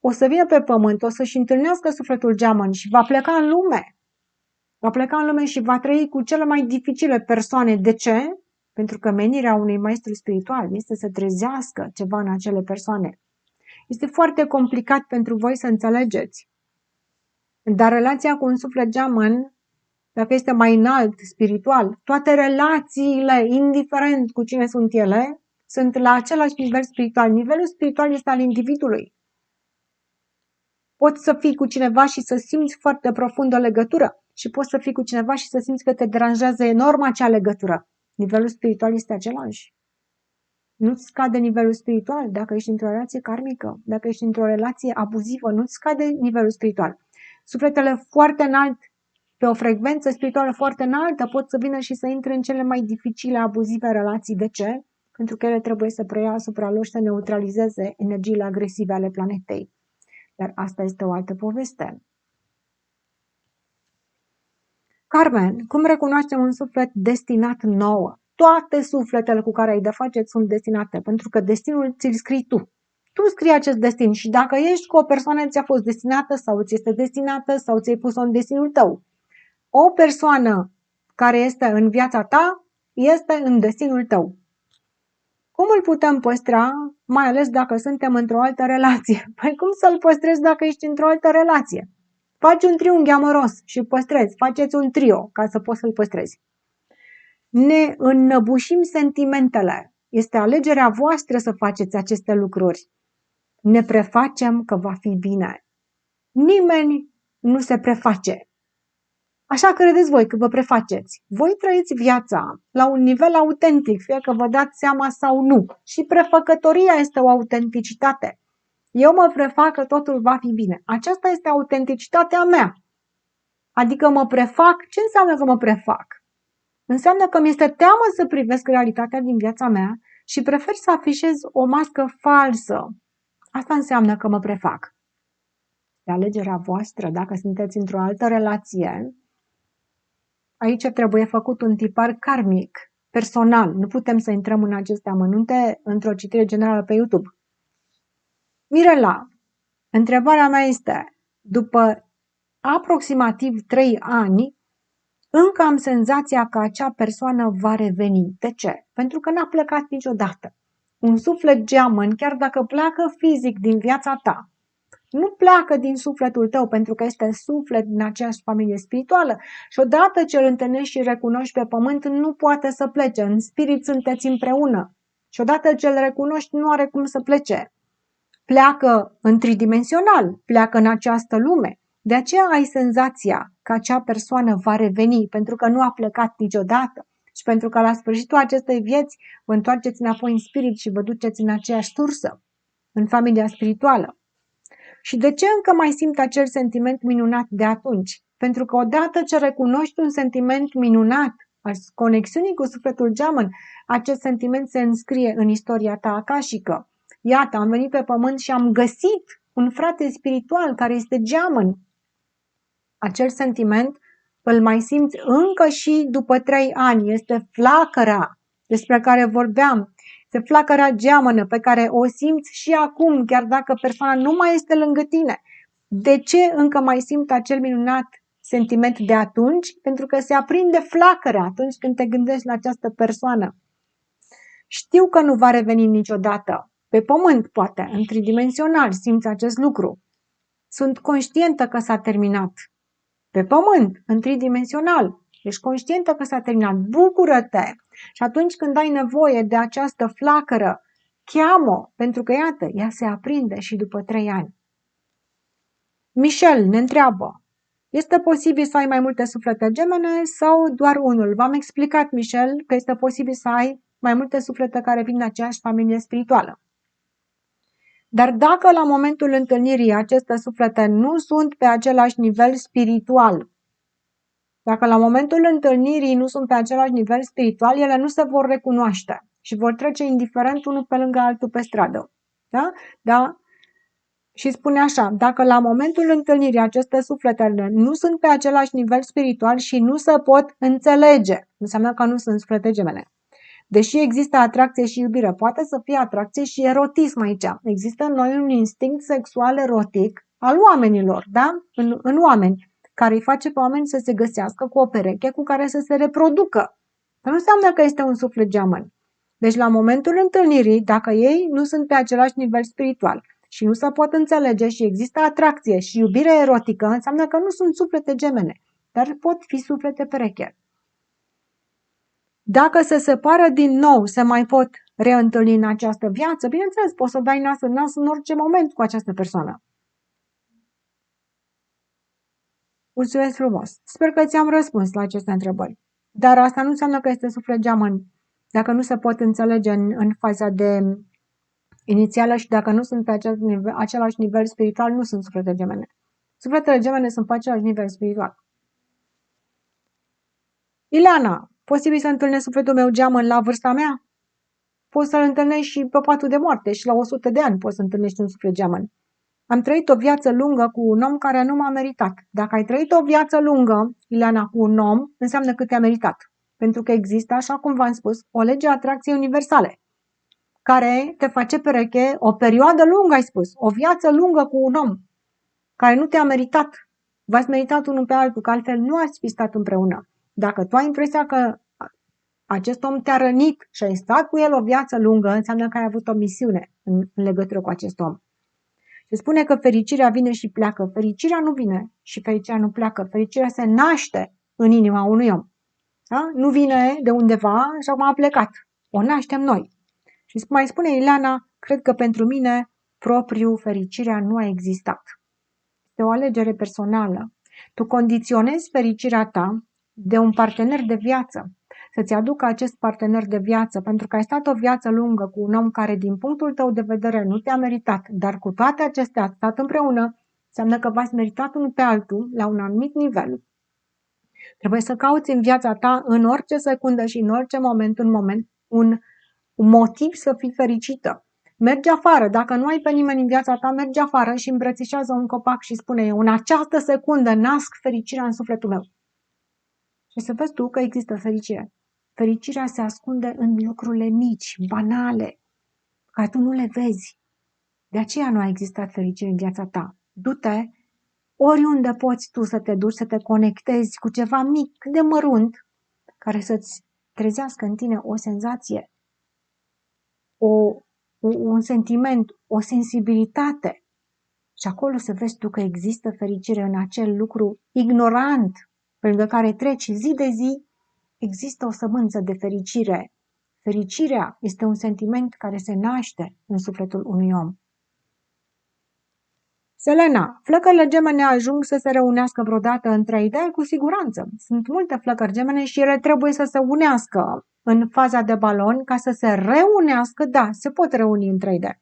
o să vină pe pământ, o să-și întâlnească sufletul geamăn și va pleca în lume. Va pleca în lume și va trăi cu cele mai dificile persoane. De ce? Pentru că menirea unui maestru spiritual este să trezească ceva în acele persoane. Este foarte complicat pentru voi să înțelegeți. Dar relația cu un suflet geamăn, dacă este mai înalt, spiritual, toate relațiile, indiferent cu cine sunt ele, sunt la același nivel spiritual. Nivelul spiritual este al individului. Poți să fii cu cineva și să simți foarte profund o legătură și poți să fii cu cineva și să simți că te deranjează enorm acea legătură. Nivelul spiritual este același. Nu-ți scade nivelul spiritual dacă ești într-o relație karmică, dacă ești într-o relație abuzivă, nu-ți scade nivelul spiritual. Sufletele foarte înalt, pe o frecvență spirituală foarte înaltă, pot să vină și să intre în cele mai dificile, abuzive relații. De ce? Pentru că ele trebuie să preia asupra lor și să neutralizeze energiile agresive ale planetei. Dar asta este o altă poveste. Carmen, cum recunoaștem un suflet destinat nouă? Toate sufletele cu care ai de face sunt destinate, pentru că destinul ți-l scrii tu. Tu scrii acest destin și dacă ești cu o persoană ți-a fost destinată sau ți este destinată sau ți-ai pus-o în destinul tău. O persoană care este în viața ta este în destinul tău. Cum îl putem păstra, mai ales dacă suntem într-o altă relație? Păi cum să-l păstrezi dacă ești într-o altă relație? Faci un triunghi amoros și îl păstrezi. Faceți un trio ca să poți să-l păstrezi. Ne înnăbușim sentimentele. Este alegerea voastră să faceți aceste lucruri. Ne prefacem că va fi bine. Nimeni nu se preface. Așa credeți voi că vă prefaceți. Voi trăiți viața la un nivel autentic, fie că vă dați seama sau nu. Și prefăcătoria este o autenticitate. Eu mă prefac că totul va fi bine. Aceasta este autenticitatea mea. Adică mă prefac. Ce înseamnă că mă prefac? Înseamnă că mi este teamă să privesc realitatea din viața mea și prefer să afișez o mască falsă. Asta înseamnă că mă prefac. De alegerea voastră, dacă sunteți într-o altă relație, aici trebuie făcut un tipar karmic, personal. Nu putem să intrăm în aceste amănunte într-o citire generală pe YouTube. Mirela, întrebarea mea este, după aproximativ 3 ani, încă am senzația că acea persoană va reveni. De ce? Pentru că n-a plecat niciodată. Un suflet geamăn, chiar dacă pleacă fizic din viața ta, nu pleacă din sufletul tău pentru că este suflet din aceeași familie spirituală și odată ce îl întâlnești și recunoști pe pământ, nu poate să plece. În spirit sunteți împreună și odată ce îl recunoști, nu are cum să plece. Pleacă în tridimensional, pleacă în această lume. De aceea ai senzația că acea persoană va reveni, pentru că nu a plecat niciodată și pentru că la sfârșitul acestei vieți vă întoarceți înapoi în spirit și vă duceți în aceeași sursă, în familia spirituală. Și de ce încă mai simt acel sentiment minunat de atunci? Pentru că odată ce recunoști un sentiment minunat al conexiunii cu sufletul geamăn, acest sentiment se înscrie în istoria ta akashică. Iată, am venit pe pământ și am găsit un frate spiritual care este geamăn. Acel sentiment îl mai simți încă și după 3 ani. Este flacăra despre care vorbeam. Este flacăra geamănă pe care o simți și acum, chiar dacă persoana nu mai este lângă tine. De ce încă mai simt acel minunat sentiment de atunci? Pentru că se aprinde flacăra atunci când te gândești la această persoană. Știu că nu va reveni niciodată. Pe pământ, poate, în tridimensional, simți acest lucru. Sunt conștientă că s-a terminat. Pe pământ, în tridimensional, ești conștientă că s-a terminat. Bucură-te! Și atunci când ai nevoie de această flacără, cheamă, pentru că, iată, ea se aprinde și după 3 ani. Michel ne întreabă, este posibil să ai mai multe suflete gemene sau doar unul? V-am explicat, Michel, că este posibil să ai mai multe suflete care vin din aceeași familie spirituală. Dar dacă la momentul întâlnirii aceste suflete nu sunt pe același nivel spiritual, dacă la momentul întâlnirii nu sunt pe același nivel spiritual, ele nu se vor recunoaște și vor trece indiferent unul pe lângă altul pe stradă. Da? Da? Și spune așa, dacă la momentul întâlnirii aceste suflete nu sunt pe același nivel spiritual și nu se pot înțelege, înseamnă că nu sunt suflete gemene. Deși există atracție și iubire, poate să fie atracție și erotism aici. Există în noi un instinct sexual erotic al oamenilor, da? În oameni, care îi face pe oameni să se găsească cu o pereche cu care să se reproducă. Dar nu înseamnă că este un suflet geamăn. Deci la momentul întâlnirii, dacă ei nu sunt pe același nivel spiritual și nu se pot înțelege și există atracție și iubire erotică, înseamnă că nu sunt suflete gemene, dar pot fi suflete pereche. Dacă se separă din nou, se mai pot reîntâlni în această viață, bineînțeles, poți să dai nas în nas în orice moment cu această persoană. Mulțumesc frumos! Sper că ți-am răspuns la aceste întrebări. Dar asta nu înseamnă că este suflet geamăn. Dacă nu se pot înțelege în faza de inițială și dacă nu sunt pe același nivel spiritual, nu sunt suflete gemene. Sufletele gemene sunt pe același nivel spiritual. Ileana, posibil să întâlnesc sufletul meu geamăn la vârsta mea? Poți să-l întâlnești și pe patul de moarte și la 100 de ani poți să întâlnești un suflet geamăn. Am trăit o viață lungă cu un om care nu m-a meritat. Dacă ai trăit o viață lungă, Ileana, cu un om, înseamnă că te-a meritat. Pentru că există, așa cum v-am spus, o lege a atracției universale, care te face pereche o perioadă lungă, ai spus, o viață lungă cu un om care nu te-a meritat. V-ați meritat unul pe altul, că altfel nu ați fi stat împreună. Dacă tu ai impresia că acest om te-a rănit și ai stat cu el o viață lungă, înseamnă că ai avut o misiune în legătură cu acest om. Se spune că fericirea vine și pleacă. Fericirea nu vine și fericirea nu pleacă. Fericirea se naște în inima unui om. Da? Nu vine de undeva și acum a plecat. O naștem noi. Și mai spune Ileana, cred că pentru mine propriu fericirea nu a existat. Este o alegere personală. Tu condiționezi fericirea ta de un partener de viață. Să-ți aducă acest partener de viață, pentru că ai stat o viață lungă cu un om care, din punctul tău de vedere, nu te-a meritat, dar cu toate acestea ați stat împreună, înseamnă că v-ați meritat unul pe altul, la un anumit nivel. Trebuie să cauți în viața ta, în orice secundă și în orice moment, un motiv să fii fericită. Mergi afară, dacă nu ai pe nimeni în viața ta, mergi afară și îmbrățișează un copac și spune eu, în această secundă nasc fericirea în sufletul meu. Și să vezi tu că există fericire. Fericirea se ascunde în lucrurile mici, banale, care tu nu le vezi. De aceea nu a existat fericire în viața ta. Du-te oriunde poți tu să te duci, să te conectezi cu ceva mic, de mărunt, care să-ți trezească în tine o senzație, un sentiment, o sensibilitate. Și acolo să vezi tu că există fericire în acel lucru ignorant, pe lângă care treci zi de zi, există o sămânță de fericire. Fericirea este un sentiment care se naște în sufletul unui om. Selena, flăcările gemene ajung să se reunească vreodată în 3D? Cu siguranță. Sunt multe flăcări gemene și ele trebuie să se unească în faza de balon ca să se reunească. Da, se pot reuni în 3D.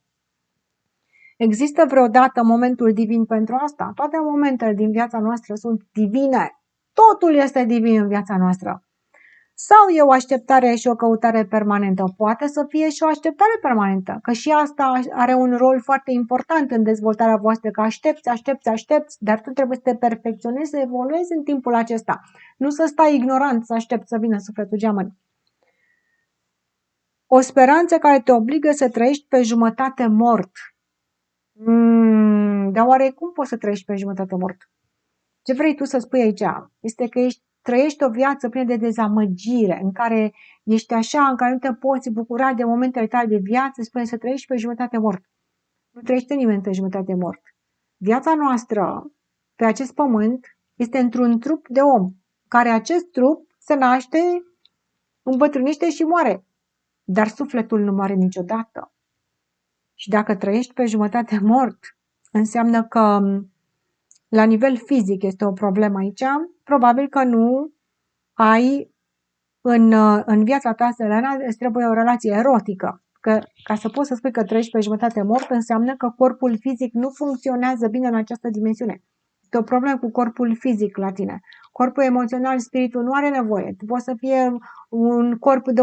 Există vreodată momentul divin pentru asta? Toate momentele din viața noastră sunt divine. Totul este divin în viața noastră. Sau e o așteptare și o căutare permanentă? Poate să fie și o așteptare permanentă, că și asta are un rol foarte important în dezvoltarea voastră, că aștepți, dar tu trebuie să te perfecționezi, să evoluezi în timpul acesta. Nu să stai ignorant, să aștepți să vină sufletul geamăn. O speranță care te obligă să trăiești pe jumătate mort. Dar oare cum poți să trăiești pe jumătate mort? Ce vrei tu să spui aici? Este că trăiești o viață plină de dezamăgire, în care ești așa, în care nu te poți bucura de momentele tale de viață, spune să trăiești pe jumătate mort. Nu trăiește nimeni pe jumătate mort. Viața noastră pe acest pământ este într-un trup de om, care acest trup se naște, îmbătrânește și moare. Dar sufletul nu moare niciodată. Și dacă trăiești pe jumătate mort, înseamnă că la nivel fizic este o problemă aici, probabil că nu ai în viața ta, Selena, îți trebuie o relație erotică. Că, ca să poți să spui că trăiești pe jumătate mort, înseamnă că corpul fizic nu funcționează bine în această dimensiune. Este o problemă cu corpul fizic la tine. Corpul emoțional, spiritul nu are nevoie. Tu poți să fie un corp de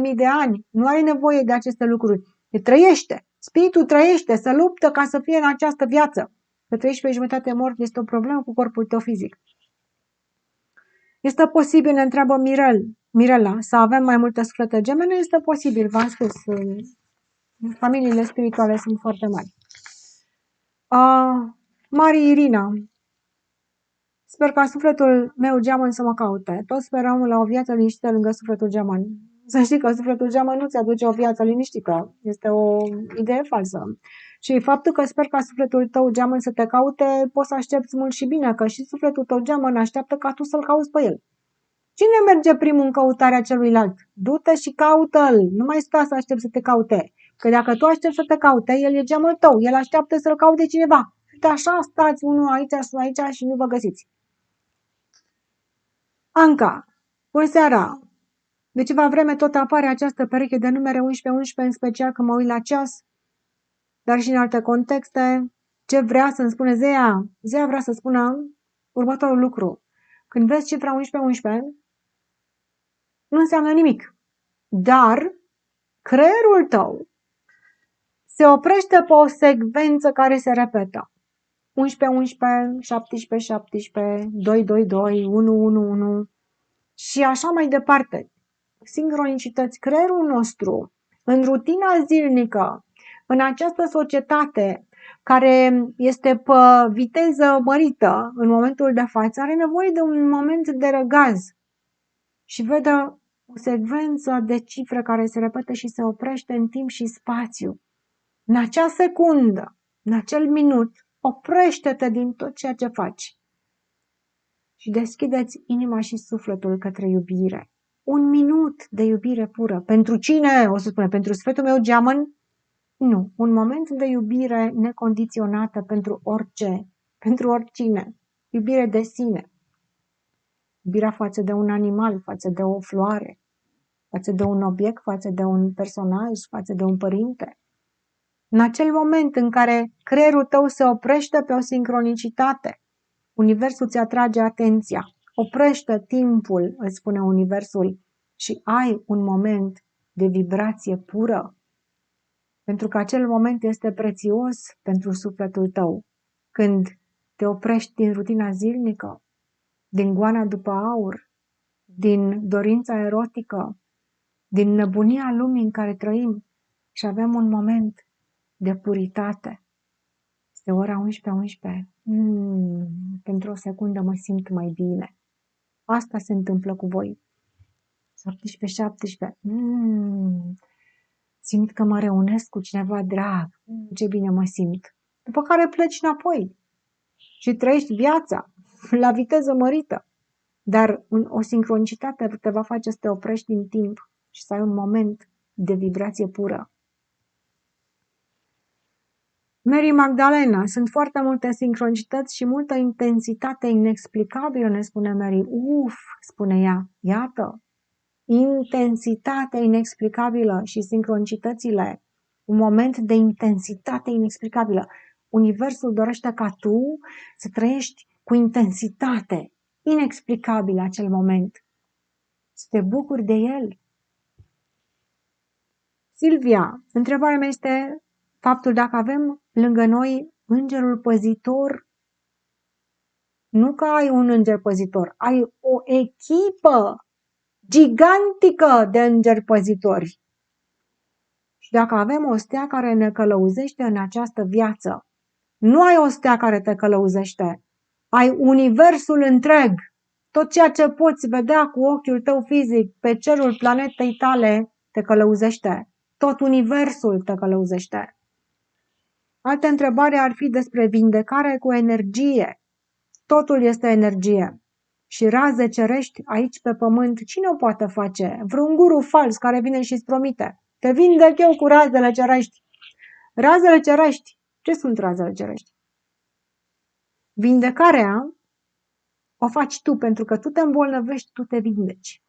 100.000 de ani. Nu are nevoie de aceste lucruri. Trăiește. Spiritul trăiește, se luptă ca să fie în această viață. Că trăiești pe jumătate mort este o problemă cu corpul tău fizic. Este posibil, ne întreabă Mirela, să avem mai multe suflete gemene? Este posibil, v-am spus. Familiile spirituale sunt foarte mari. Mari Irina, sper ca sufletul meu geamăn să mă caute. Toți sperăm la o viață liniștită lângă sufletul geamăn. Să știi că sufletul geamăn nu ți-aduce o viață liniștită. Este o idee falsă. Și faptul că sper ca sufletul tău geamăn să te caute, poți să aștepți mult și bine, că și sufletul tău geamăn așteaptă ca tu să-l cauți pe el. Cine merge primul în căutarea celuilalt? Du-te și caută-l. Nu mai sta să aștepți să te caute. Că dacă tu aștepți să te caute, el e geamul tău. El așteaptă să-l caute cineva. Și așa stați unul aici și nu vă găsiți. Anca, bună seara! De ceva vreme tot apare această pereche de numere 1111, în special când mă uit la ceas, dar și în alte contexte. Ce vrea să-mi spune Zeea? Zeea vrea să spună următorul lucru. Când vezi cifra 1111, nu înseamnă nimic. Dar creierul tău se oprește pe o secvență care se repetă. 11-11, 17-17, 2-2-2, 1-1-1 și așa mai departe. Sincronicități. Creierul nostru, în rutina zilnică, în această societate care este pe viteză mărită în momentul de față, are nevoie de un moment de răgaz și vede o secvență de cifre care se repetă și se oprește în timp și spațiu. În acea secundă, în acel minut, oprește-te din tot ceea ce faci și deschideți inima și sufletul către iubire. Un minut de iubire pură. Pentru cine? O să spune, pentru sfetul meu geamăn? Nu. Un moment de iubire necondiționată pentru orice, pentru oricine. Iubire de sine. Iubirea față de un animal, față de o floare, față de un obiect, față de un personaj, față de un părinte. În acel moment în care creierul tău se oprește pe o sincronicitate, Universul ți atrage atenția. Oprește timpul, îți spune Universul, și ai un moment de vibrație pură. Pentru că acel moment este prețios pentru sufletul tău. Când te oprești din rutina zilnică, din goana după aur, din dorința erotică, din nebunia lumii în care trăim și avem un moment de puritate. Este ora 11:11. Pentru o secundă mă simt mai bine. Asta se întâmplă cu voi. 17:17. Simt că mă reunesc cu cineva drag. Ce bine mă simt. După care pleci înapoi și trăiești viața la viteză mărită. Dar o sincronicitate te va face să te oprești din timp și să ai un moment de vibrație pură. Mary Magdalena, sunt foarte multe sincronicități și multă intensitate inexplicabilă, ne spune Mary. Spune ea, iată, intensitatea inexplicabilă și sincronicitățile, un moment de intensitate inexplicabilă. Universul dorește ca tu să trăiești cu intensitate inexplicabilă acel moment, să te bucuri de el. Silvia, întrebarea mea este faptul dacă avem lângă noi îngerul păzitor. Nu că ai un înger păzitor, ai o echipă gigantică de îngeri păzitori. Și dacă avem o stea care ne călăuzește în această viață, nu ai o stea care te călăuzește, ai universul întreg, tot ceea ce poți vedea cu ochiul tău fizic pe cerul planetei tale te călăuzește, tot universul te călăuzește. Altă întrebare ar fi despre vindecare cu energie. Totul este energie. Și raze cerești aici pe pământ, cine o poate face? Vreun guru fals care vine și îți promite. Te vindec eu cu razele cerești. Razele cerești. Ce sunt razele cerești? Vindecarea o faci tu, pentru că tu te îmbolnăvești, tu te vindeci.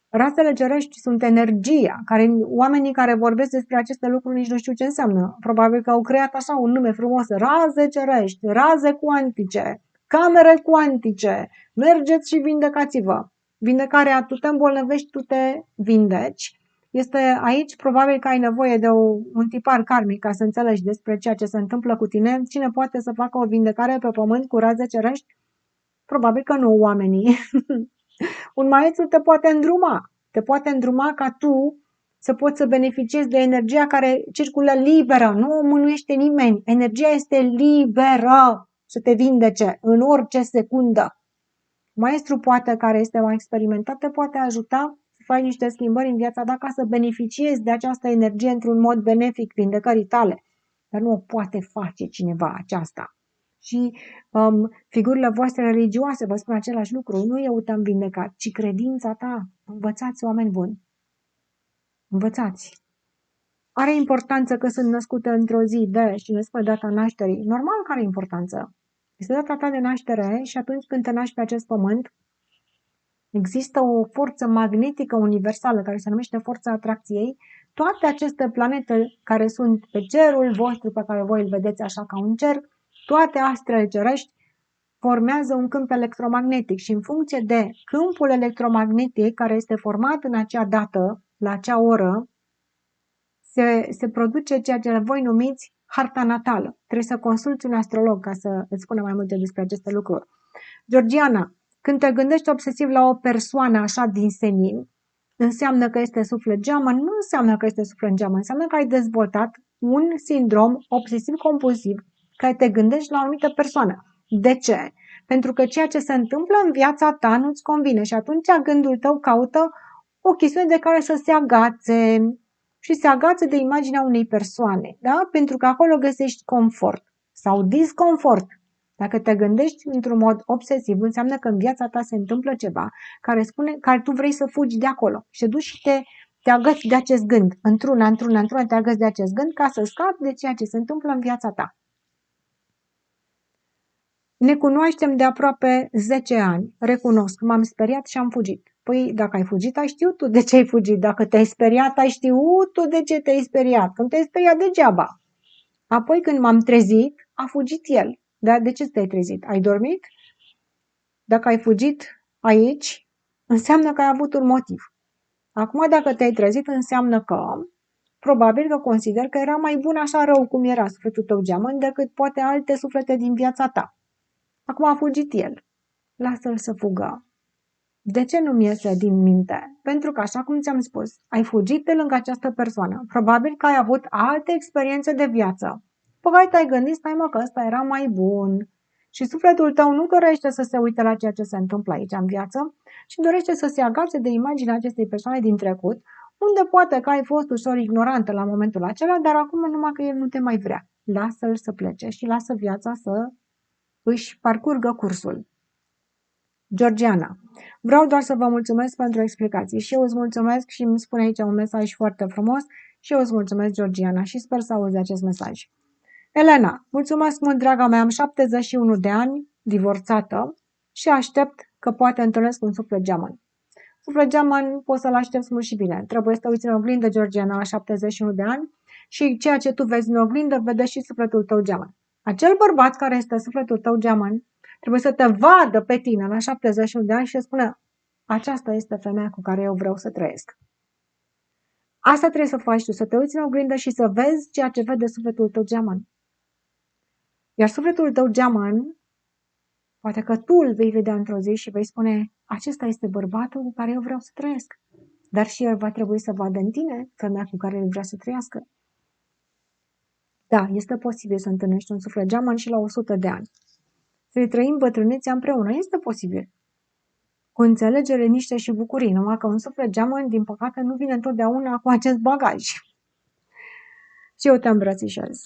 Razele cerești sunt energia, oamenii care vorbesc despre aceste lucruri nici nu știu ce înseamnă. Probabil că au creat așa un nume frumos, raze cerești, raze cuantice, camere cuantice, mergeți și vindecați-vă. Vindecarea, tu te îmbolnăvești, tu te vindeci. Este aici, probabil că ai nevoie de un tipar karmic ca să înțelegi despre ceea ce se întâmplă cu tine. Cine poate să facă o vindecare pe pământ cu raze cerești? Probabil că nu oamenii. Un maestru te poate îndruma. Te poate îndruma ca tu să poți să beneficiezi de energia care circulă liberă. Nu o mânuiește nimeni. Energia este liberă să te vindece în orice secundă. Maestru poate, care este mai experimentat, te poate ajuta să faci niște schimbări în viața ta ca să beneficiezi de această energie într-un mod benefic vindecării tale. Dar nu o poate face cineva aceasta. Și figurile voastre religioase vă spun același lucru. Nu eu te-am vindecat, ci credința ta. Învățați, oameni buni. Învățați. Are importanță că sunt născută într-o zi de și ne spune data nașterii. Normal că are importanță. Este data ta de naștere și atunci când te naști pe acest pământ, există o forță magnetică universală care se numește forța atracției. Toate aceste planete care sunt pe cerul vostru, pe care voi îl vedeți așa ca un cer, toate astrele cerești formează un câmp electromagnetic și în funcție de câmpul electromagnetic care este format în acea dată, la acea oră, se produce ceea ce voi numiți harta natală. Trebuie să consulți un astrolog ca să îți spună mai multe despre aceste lucruri. Georgiana, când te gândești obsesiv la o persoană așa din senin, înseamnă că este suflet geamăn? Nu înseamnă că este suflet geamăn, înseamnă că ai dezvoltat un sindrom obsesiv-compulsiv care te gândești la o anumită persoană. De ce? Pentru că ceea ce se întâmplă în viața ta nu-ți convine și atunci gândul tău caută o chestiune de care să se agațe și se agață de imaginea unei persoane, da? Pentru că acolo găsești confort sau disconfort. Dacă te gândești într-un mod obsesiv, înseamnă că în viața ta se întâmplă ceva care tu vrei să fugi de acolo și te duci și te agăți de acest gând. Într-una te agăți de acest gând ca să scapi de ceea ce se întâmplă în viața ta. Ne cunoaștem de aproape 10 ani. Recunosc, m-am speriat și am fugit. Păi, dacă ai fugit, ai știut tu de ce ai fugit. Dacă te-ai speriat, ai știut tu de ce te-ai speriat. Când te-ai speriat, degeaba. Apoi, când m-am trezit, a fugit el. Dar de ce te-ai trezit? Ai dormit? Dacă ai fugit aici, înseamnă că ai avut un motiv. Acum, dacă te-ai trezit, înseamnă că probabil că consider că era mai bun așa rău cum era sufletul tău geamăn decât poate alte suflete din viața ta. Acum a fugit el. Lasă-l să fugă. De ce nu-mi iese din minte? Pentru că, așa cum ți-am spus, ai fugit de lângă această persoană. Probabil că ai avut alte experiențe de viață. Păi te-ai gândit, stai mă, că ăsta era mai bun. Și sufletul tău nu dorește să se uite la ceea ce se întâmplă aici în viață, ci dorește să se agațe de imaginea acestei persoane din trecut, unde poate că ai fost ușor ignorantă la momentul acela, dar acum numai că el nu te mai vrea. Lasă-l să plece și lasă viața să își parcurgă cursul. Georgiana, vreau doar să vă mulțumesc pentru explicații și eu îți mulțumesc și îmi spune aici un mesaj foarte frumos și eu îți mulțumesc, Georgiana, și sper să auzi acest mesaj. Elena, mulțumesc mult, draga mea, am 71 de ani, divorțată și aștept că poate întâlnesc un suflet geamăn. Suflet geamăn poți să-l aștepți mult și bine. Trebuie să te uiți în oglindă, Georgiana, la 71 de ani și ceea ce tu vezi în oglindă, vede și sufletul tău geamăn. Acel bărbat care este sufletul tău geamăn trebuie să te vadă pe tine la 71 de ani și să spună: aceasta este femeia cu care eu vreau să trăiesc. Asta trebuie să faci tu, să te uiți în oglindă și să vezi ceea ce vede sufletul tău geamăn. Iar sufletul tău geamăn, poate că tu îl vei vedea într-o zi și vei spune: acesta este bărbatul cu care eu vreau să trăiesc. Dar și el va trebui să vadă în tine femeia cu care el vrea să trăiască. Da, este posibil să întâlnești un suflet geamăn și la 100 de ani. Să-i trăim bătrânețea împreună. Este posibil. Cu înțelegere, liniște și bucurii, numai că un suflet geamăn, din păcate, nu vine întotdeauna cu acest bagaj. Și eu te îmbrățișez.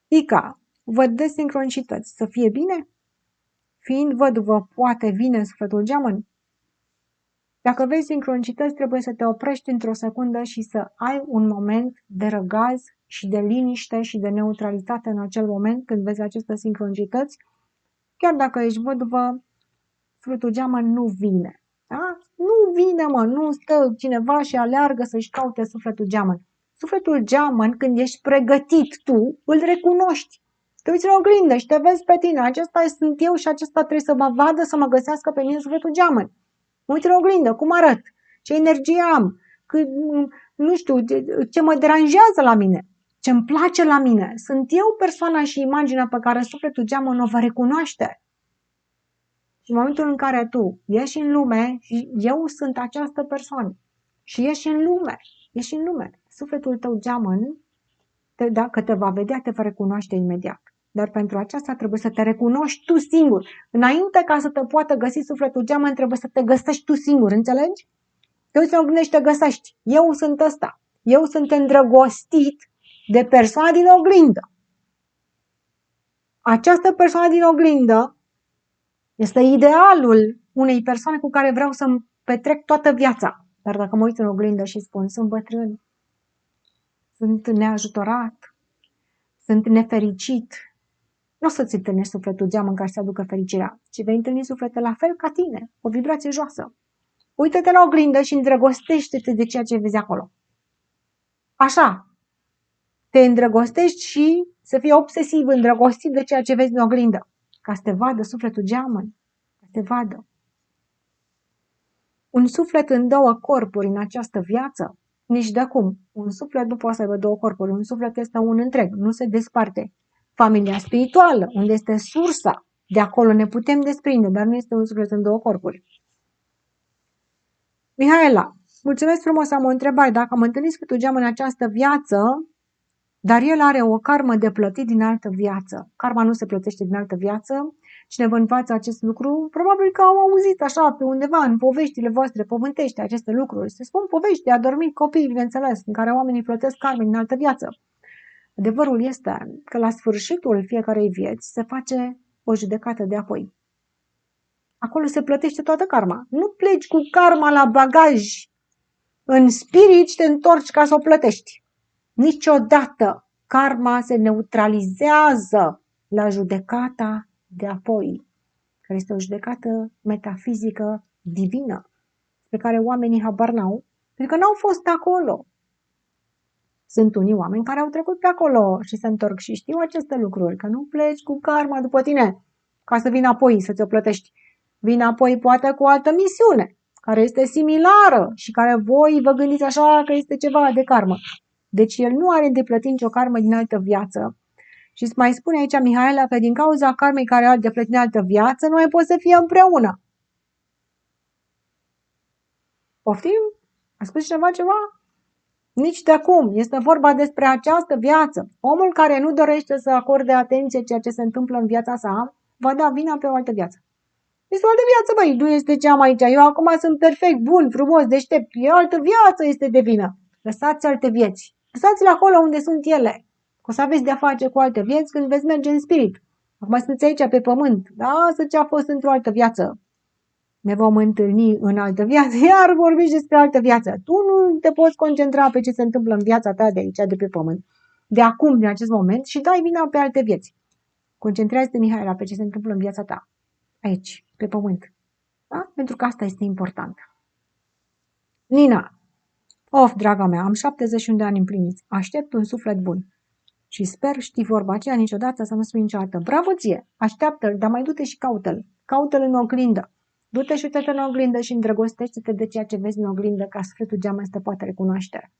Ica, văd desincronicități. Să fie bine? Fiind văduvă, poate vine sufletul geamăn? Dacă vezi sincronicități, trebuie să te oprești într-o secundă și să ai un moment de răgaz și de liniște și de neutralitate în acel moment când vezi aceste sincronicități. Chiar dacă ești văduvă, sufletul geamăn nu vine. Da? Nu vine, mă, nu stă cineva și aleargă să-și caute sufletul geamăn. Sufletul geamăn, când ești pregătit tu, îl recunoști. Te uiți în oglindă și te vezi pe tine. Acesta sunt eu și acesta trebuie să mă vadă, să mă găsească pe mine sufletul geamăn. Mă uit în oglindă, cum arăt, ce energie am, nu știu, ce mă deranjează la mine, ce îmi place la mine. Sunt eu persoana și imaginea pe care sufletul geamăn o va recunoaște. Și în momentul în care tu ieși în lume, eu sunt această persoană. Și ieși în lume. Sufletul tău geamăn, dacă te va vedea, te va recunoaște imediat. Dar pentru aceasta trebuie să te recunoști tu singur. Înainte ca să te poată găsi sufletul geamăn, trebuie să te găsești tu singur, înțelegi? Te uiți în oglindă și te găsești. Eu sunt ăsta. Eu sunt îndrăgostit de persoana din oglindă. Această persoană din oglindă este idealul unei persoane cu care vreau să-mi petrec toată viața. Dar dacă mă uit în oglindă și spun: sunt bătrân, sunt neajutorat, sunt nefericit, nu o să-ți întâlnești sufletul geamăn care să aducă fericirea, ci vei întâlni suflete la fel ca tine, o vibrație joasă. Uită-te la oglindă și îndrăgostește-te de ceea ce vezi acolo. Așa, te îndrăgostești și să fii obsesiv îndrăgostit de ceea ce vezi în oglindă, ca să te vadă sufletul geamăn, ca să te vadă. Un suflet în două corpuri în această viață, nici de cum. Un suflet nu poate să aibă două corpuri, un suflet este un întreg, nu se desparte. Familia spirituală, unde este sursa, de acolo ne putem desprinde, dar nu este un suflet în două corpuri. Mihaela, mulțumesc frumos, am o întrebare. Dacă am întâlnit sufletul geamăn în această viață, dar el are o karmă de plătit din altă viață. Karma nu se plătește din altă viață. Cine vă învață acest lucru, probabil că au auzit așa pe undeva în poveștile voastre pământești aceste lucruri. Se spun povești de adormit copii, bineînțeles, în care oamenii plătesc karme din altă viață. Adevărul este că la sfârșitul fiecarei vieți se face o judecată de apoi. Acolo se plătește toată karma. Nu pleci cu karma la bagaj în spirit și te întorci ca să o plătești. Niciodată karma se neutralizează la judecata de apoi, care este o judecată metafizică divină, pe care oamenii habar n-au, pentru că n-au fost acolo. Sunt unii oameni care au trecut pe acolo și se întorc și știu aceste lucruri, că nu pleci cu karma după tine ca să vină apoi să ți-o plătești. Vine apoi poate cu o altă misiune, care este similară și care voi vă gândiți așa că este ceva de karmă. Deci el nu are de plătit nicio karmă din altă viață. Și îți mai spune aici Mihaela că din cauza karmei care are de plătit din altă viață, nu mai pot să fie împreună. Poftim? A spus cineva ceva? Nici de acum. Este vorba despre această viață. Omul care nu dorește să acorde atenție ceea ce se întâmplă în viața sa, va da vina pe o altă viață. Este o altă viață, băi, nu este ce am aici. Eu acum sunt perfect, bun, frumos, deștept. E o altă viață este de vină. Lăsați alte vieți. Lăsați-le acolo unde sunt ele. O să aveți de-a face cu alte vieți când veți merge în spirit. Acum sunteți aici pe pământ. Lasă ce a fost într-o altă viață. Ne vom întâlni în altă viață, iar vorbiți despre altă viață. Tu nu te poți concentra pe ce se întâmplă în viața ta de aici, de pe pământ, de acum, din acest moment și dai vina pe alte vieți. Concentrează-te, Mihaela, pe ce se întâmplă în viața ta, aici, pe pământ. Da? Pentru că asta este important. Nina, draga mea, am 71 de ani împliniți, aștept un suflet bun. Și sper, știi vorba aceea, niciodată să nu spui niciodată. Bravo ție, așteaptă-l, dar mai du-te și caută-l. Caută-l în oglindă. Du-te și uite-te în oglindă și îndrăgostește-te de ceea ce vezi în oglindă, ca sufletul geamăn să te poate recunoaște.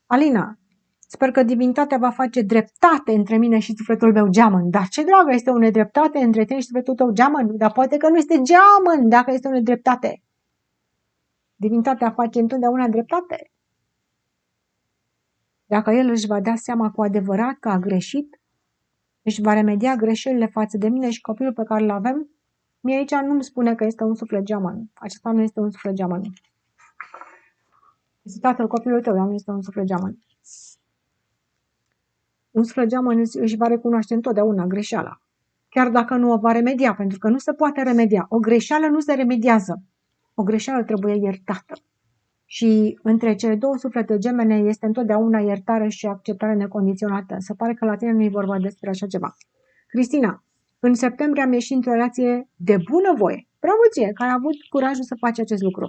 Alina, sper că divinitatea va face dreptate între mine și sufletul meu geamăn. Dar ce dragă, este o nedreptate între tine și sufletul tău geamăn? Dar poate că nu este geamăn dacă este o nedreptate. Divinitatea face întotdeauna dreptate. Dacă el își va da seama cu adevărat că a greșit, își va remedia greșelile față de mine și copilul pe care îl avem, mie aici nu-mi spune că este un suflet geamăn. Acesta nu este un suflet geamăn. Este tatăl copilului tău, dar nu este un suflet geamăn. Un suflet geamăn își va recunoaște întotdeauna greșeala. Chiar dacă nu o va remedia, pentru că nu se poate remedia. O greșeală nu se remediază. O greșeală trebuie iertată. Și între cele două suflete gemene este întotdeauna iertare și acceptare necondiționată. Se pare că la tine nu e vorba despre așa ceva. Cristina, în septembrie am ieșit într-o relație de bunăvoie. Bravo ție, că ai avut curajul să faci acest lucru.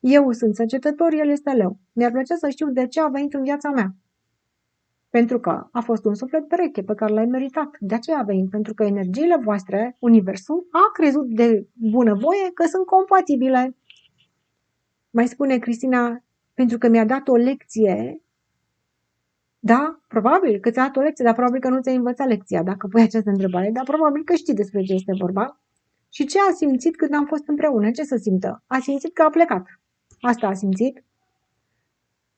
Eu sunt săgetător, el este leu. Mi-ar plăcea să știu de ce a venit în viața mea. Pentru că a fost un suflet pereche pe care l-ai meritat. De aceea a venit, pentru că energiile voastre, universul, a crezut de bunăvoie că sunt compatibile. Mai spune Cristina, pentru că mi-a dat o lecție. Da, probabil că ți-a dat o lecție, dar probabil că nu ți-ai învățat lecția dacă pui această întrebare, dar probabil că știi despre ce este vorba. Și ce a simțit când am fost împreună? Ce să simtă? A simțit că a plecat. Asta a simțit.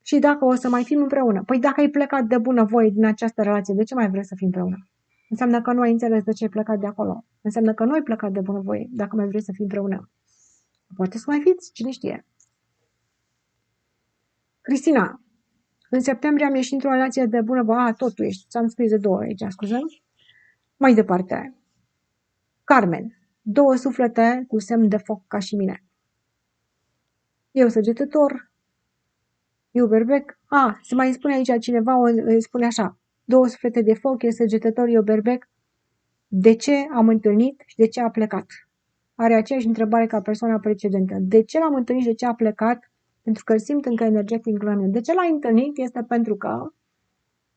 Și dacă o să mai fim împreună? Păi dacă ai plecat de bunăvoie din această relație, de ce mai vrei să fii împreună? Înseamnă că nu ai înțeles de ce ai plecat de acolo. Înseamnă că nu ai plecat de bunăvoie dacă mai vrei să fii împreună. Poate să mai fiți, cine știe. Cristina, în septembrie am ieșit într-o relație de bunăvoie. Tot tu ești, ți-am scris de 2 ori aici, scuze. Mai departe. Carmen, 2 suflete cu semn de foc ca și mine. Eu săgetător, eu berbec. Se mai spune aici cineva, îi spune așa. 2 suflete de foc, eu săgetător, eu berbec. De ce am întâlnit și de ce a plecat? Are aceeași întrebare ca persoana precedentă. De ce l-am întâlnit și de ce a plecat? Pentru că îl simt încă energetic în mine. De ce l-ai întâlnit? Este pentru că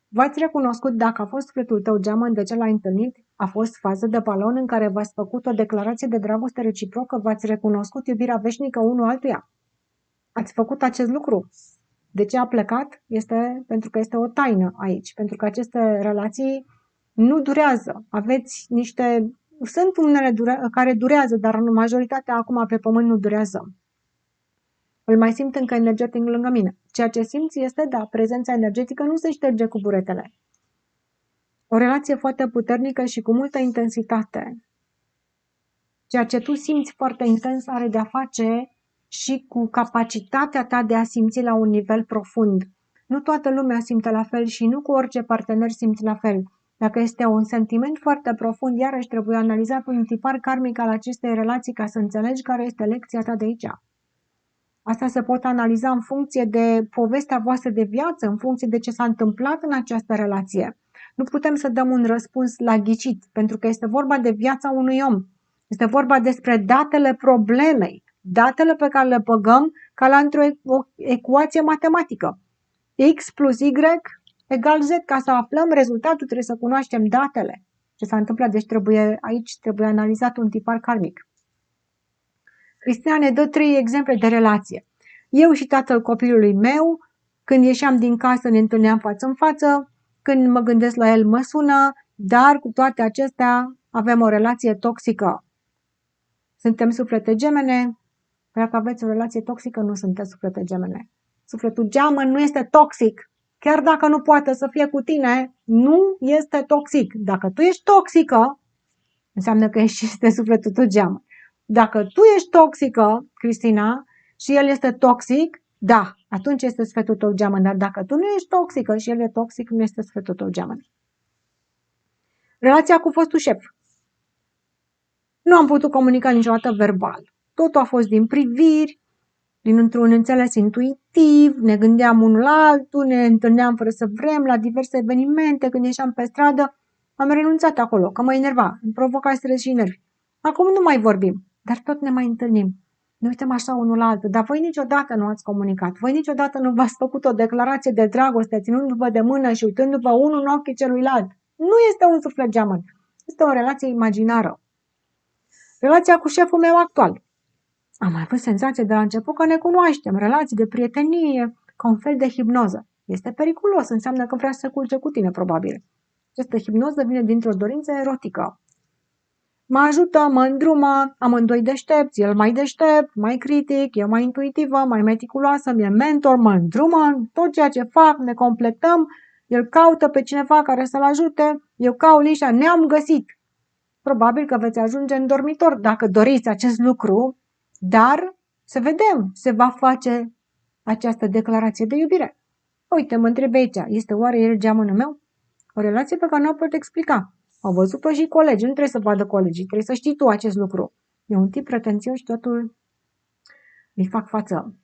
v-ați recunoscut dacă a fost sufletul tău geamăn, de ce l-ai întâlnit? A fost fază de balon în care v-ați făcut o declarație de dragoste reciprocă, v-ați recunoscut iubirea veșnică unul altuia. Ați făcut acest lucru. De ce a plecat? Este pentru că este o taină aici, pentru că aceste relații nu durează. Aveți niște... Sunt unele care durează, dar majoritatea acum pe pământ nu durează. Îl mai simt încă energetic lângă mine. Ceea ce simți este, da, prezența energetică nu se șterge cu buretele. O relație foarte puternică și cu multă intensitate. Ceea ce tu simți foarte intens are de-a face și cu capacitatea ta de a simți la un nivel profund. Nu toată lumea simte la fel și nu cu orice partener simți la fel. Dacă este un sentiment foarte profund, iarăși trebuie analizat un tipar karmic al acestei relații ca să înțelegi care este lecția ta de aici. Asta se pot analiza în funcție de povestea voastră de viață, în funcție de ce s-a întâmplat în această relație. Nu putem să dăm un răspuns la ghicit, pentru că este vorba de viața unui om. Este vorba despre datele problemei, datele pe care le băgăm ca la într-o ecuație matematică. X plus Y egal Z. Ca să aflăm rezultatul trebuie să cunoaștem datele. Ce s-a întâmplat, deci aici trebuie analizat un tipar karmic. Cristina ne dă 3 exemple de relație. Eu și tatăl copilului meu, când ieșeam din casă ne întâlneam față în față, când mă gândesc la el mă sună, dar cu toate acestea avem o relație toxică. Suntem suflete gemene. Dacă aveți o relație toxică, nu sunteți suflete gemene. Sufletul geamăn nu este toxic. Chiar dacă nu poate să fie cu tine, nu este toxic. Dacă tu ești toxică, înseamnă că este sufletul tău geamăn. Dacă tu ești toxică, Cristina, și el este toxic, da, atunci este sufletul tău geamăn. Dar dacă tu nu ești toxică și el e toxic, nu este sufletul tău geamăn. Relația cu fostul șef. Nu am putut comunica niciodată verbal. Totul a fost din priviri, dintr-un înțeles intuitiv, ne gândeam unul la altul, ne întâlneam fără să vrem la diverse evenimente, când ieșeam pe stradă, am renunțat acolo, că mă enerva, îmi provoca stres și nervi. Acum nu mai vorbim, dar tot ne mai întâlnim. Ne uităm așa unul la altul, dar voi niciodată nu ați comunicat, voi niciodată nu v-ați făcut o declarație de dragoste, ținându-vă de mână și uitându-vă unul în ochii celuilalt. Nu este un suflet geamăn, este o relație imaginară. Relația cu șeful meu actual. Am avut senzație de la început că ne cunoaștem, relații de prietenie, ca un fel de hipnoză. Este periculos, înseamnă că vrea să se culce cu tine, probabil. Această hipnoză vine dintr-o dorință erotică. Mă ajută, mă îndrumă, amândoi deștepți, el mai deștept, mai critic, eu mai intuitivă, mai meticuloasă, mi-e mentor, mă îndrumă, tot ceea ce fac, ne completăm, el caută pe cineva care să-l ajute, eu caut Lișa, ne-am găsit. Probabil că veți ajunge în dormitor dacă doriți acest lucru, dar să vedem, se va face această declarație de iubire. Uite, mă întreb aici, este oare el geamănul meu? O relație pe care nu o pot explica. Au văzut-o și colegii, nu trebuie să vadă colegii, trebuie să știi tu acest lucru. E un tip pretențios și totul îi fac față.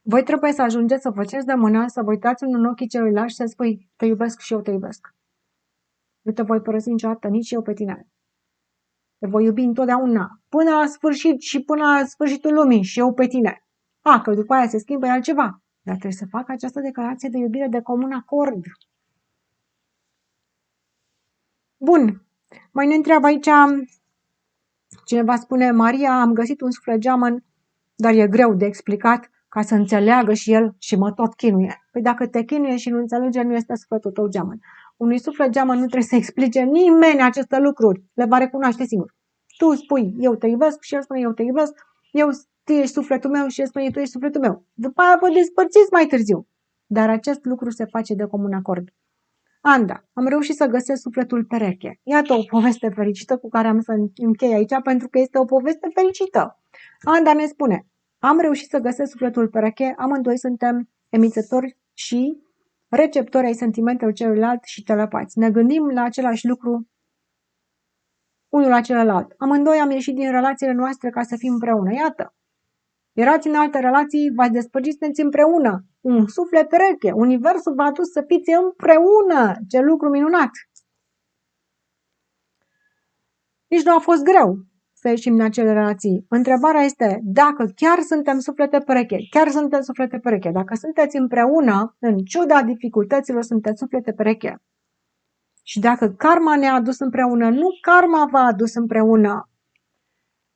Voi trebuie să ajungeți să faceți de mână, să vă uitați în ochii celuilalt și să spui, te iubesc și eu te iubesc. Nu te voi părăsi niciodată, nici eu pe tine. Te voi iubi întotdeauna, până la sfârșit și până la sfârșitul lumii și eu pe tine. Că după aia se schimbă altceva. Dar trebuie să facă această declarație de iubire de comun acord. Bun. Mai ne întreabă aici, cineva spune, Maria, am găsit un suflet geamăn, dar e greu de explicat ca să înțeleagă și el și mă tot chinuie. Păi dacă te chinuie și nu înțelege, nu este sufletul tău geamăn. Unui suflet geamăn nu trebuie să explice nimeni aceste lucruri, le va recunoaște singur. Tu spui, eu te iubesc și el spune, eu te iubesc, tu ești sufletul meu și el spune, tu ești sufletul meu. După aia vă despărțiți mai târziu. Dar acest lucru se face de comun acord. Anda, am reușit să găsesc sufletul pereche. Iată o poveste fericită cu care am să închei aici, pentru că este o poveste fericită. Anda ne spune, am reușit să găsesc sufletul pereche, amândoi suntem emițători și receptori ai sentimentelor celuilalt și telepați. Ne gândim la același lucru unul la celălalt. Amândoi am ieșit din relațiile noastre ca să fim împreună. Iată, erați în alte relații, v-ați despărțit, sunteți împreună. Un suflet pereche. Universul v-a adus să fiți împreună. Ce lucru minunat! Nici nu a fost greu să ieșim din acele relații. Întrebarea este dacă chiar suntem suflete pereche. Chiar suntem suflete pereche. Dacă sunteți împreună, în ciuda dificultăților, sunteți suflete pereche. Și dacă karma ne-a adus împreună, nu karma v-a adus împreună.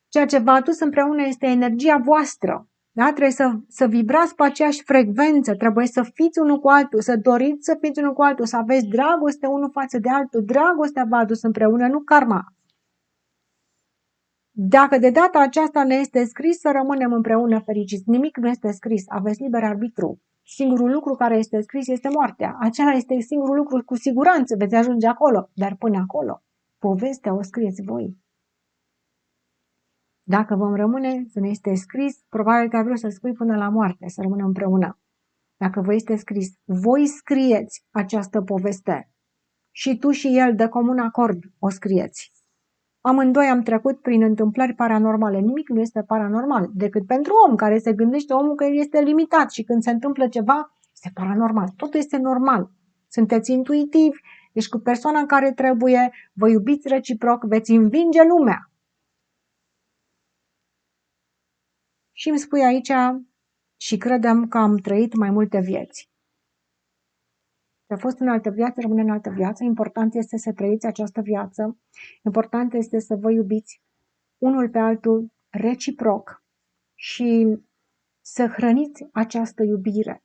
Ceea ce v-a adus împreună este energia voastră. Da? Trebuie să vibrați pe aceeași frecvență, trebuie să fiți unul cu altul, să doriți să fiți unul cu altul, să aveți dragoste unul față de altul. Dragostea v-a adus împreună, nu karma. Dacă de data aceasta ne este scris să rămânem împreună fericiți, nimic nu este scris, aveți liber arbitru. Singurul lucru care este scris este moartea. Acela este singurul lucru, cu siguranță veți ajunge acolo, dar până acolo, povestea o scrieți voi. Dacă vom rămâne să ne este scris, probabil că a vrut să spui până la moarte, să rămânem împreună. Dacă vă este scris, voi scrieți această poveste și tu și el de comun acord o scrieți. Amândoi am trecut prin întâmplări paranormale. Nimic nu este paranormal, decât pentru om care se gândește omul că este limitat și când se întâmplă ceva, este paranormal. Totul este normal. Sunteți intuitivi, ești cu persoana în care trebuie, vă iubiți reciproc, veți învinge lumea. Și îmi spui aici și credem că am trăit mai multe vieți. Ce a fost în altă viață, rămâne în altă viață. Important este să trăiți această viață. Important este să vă iubiți unul pe altul reciproc și să hrăniți această iubire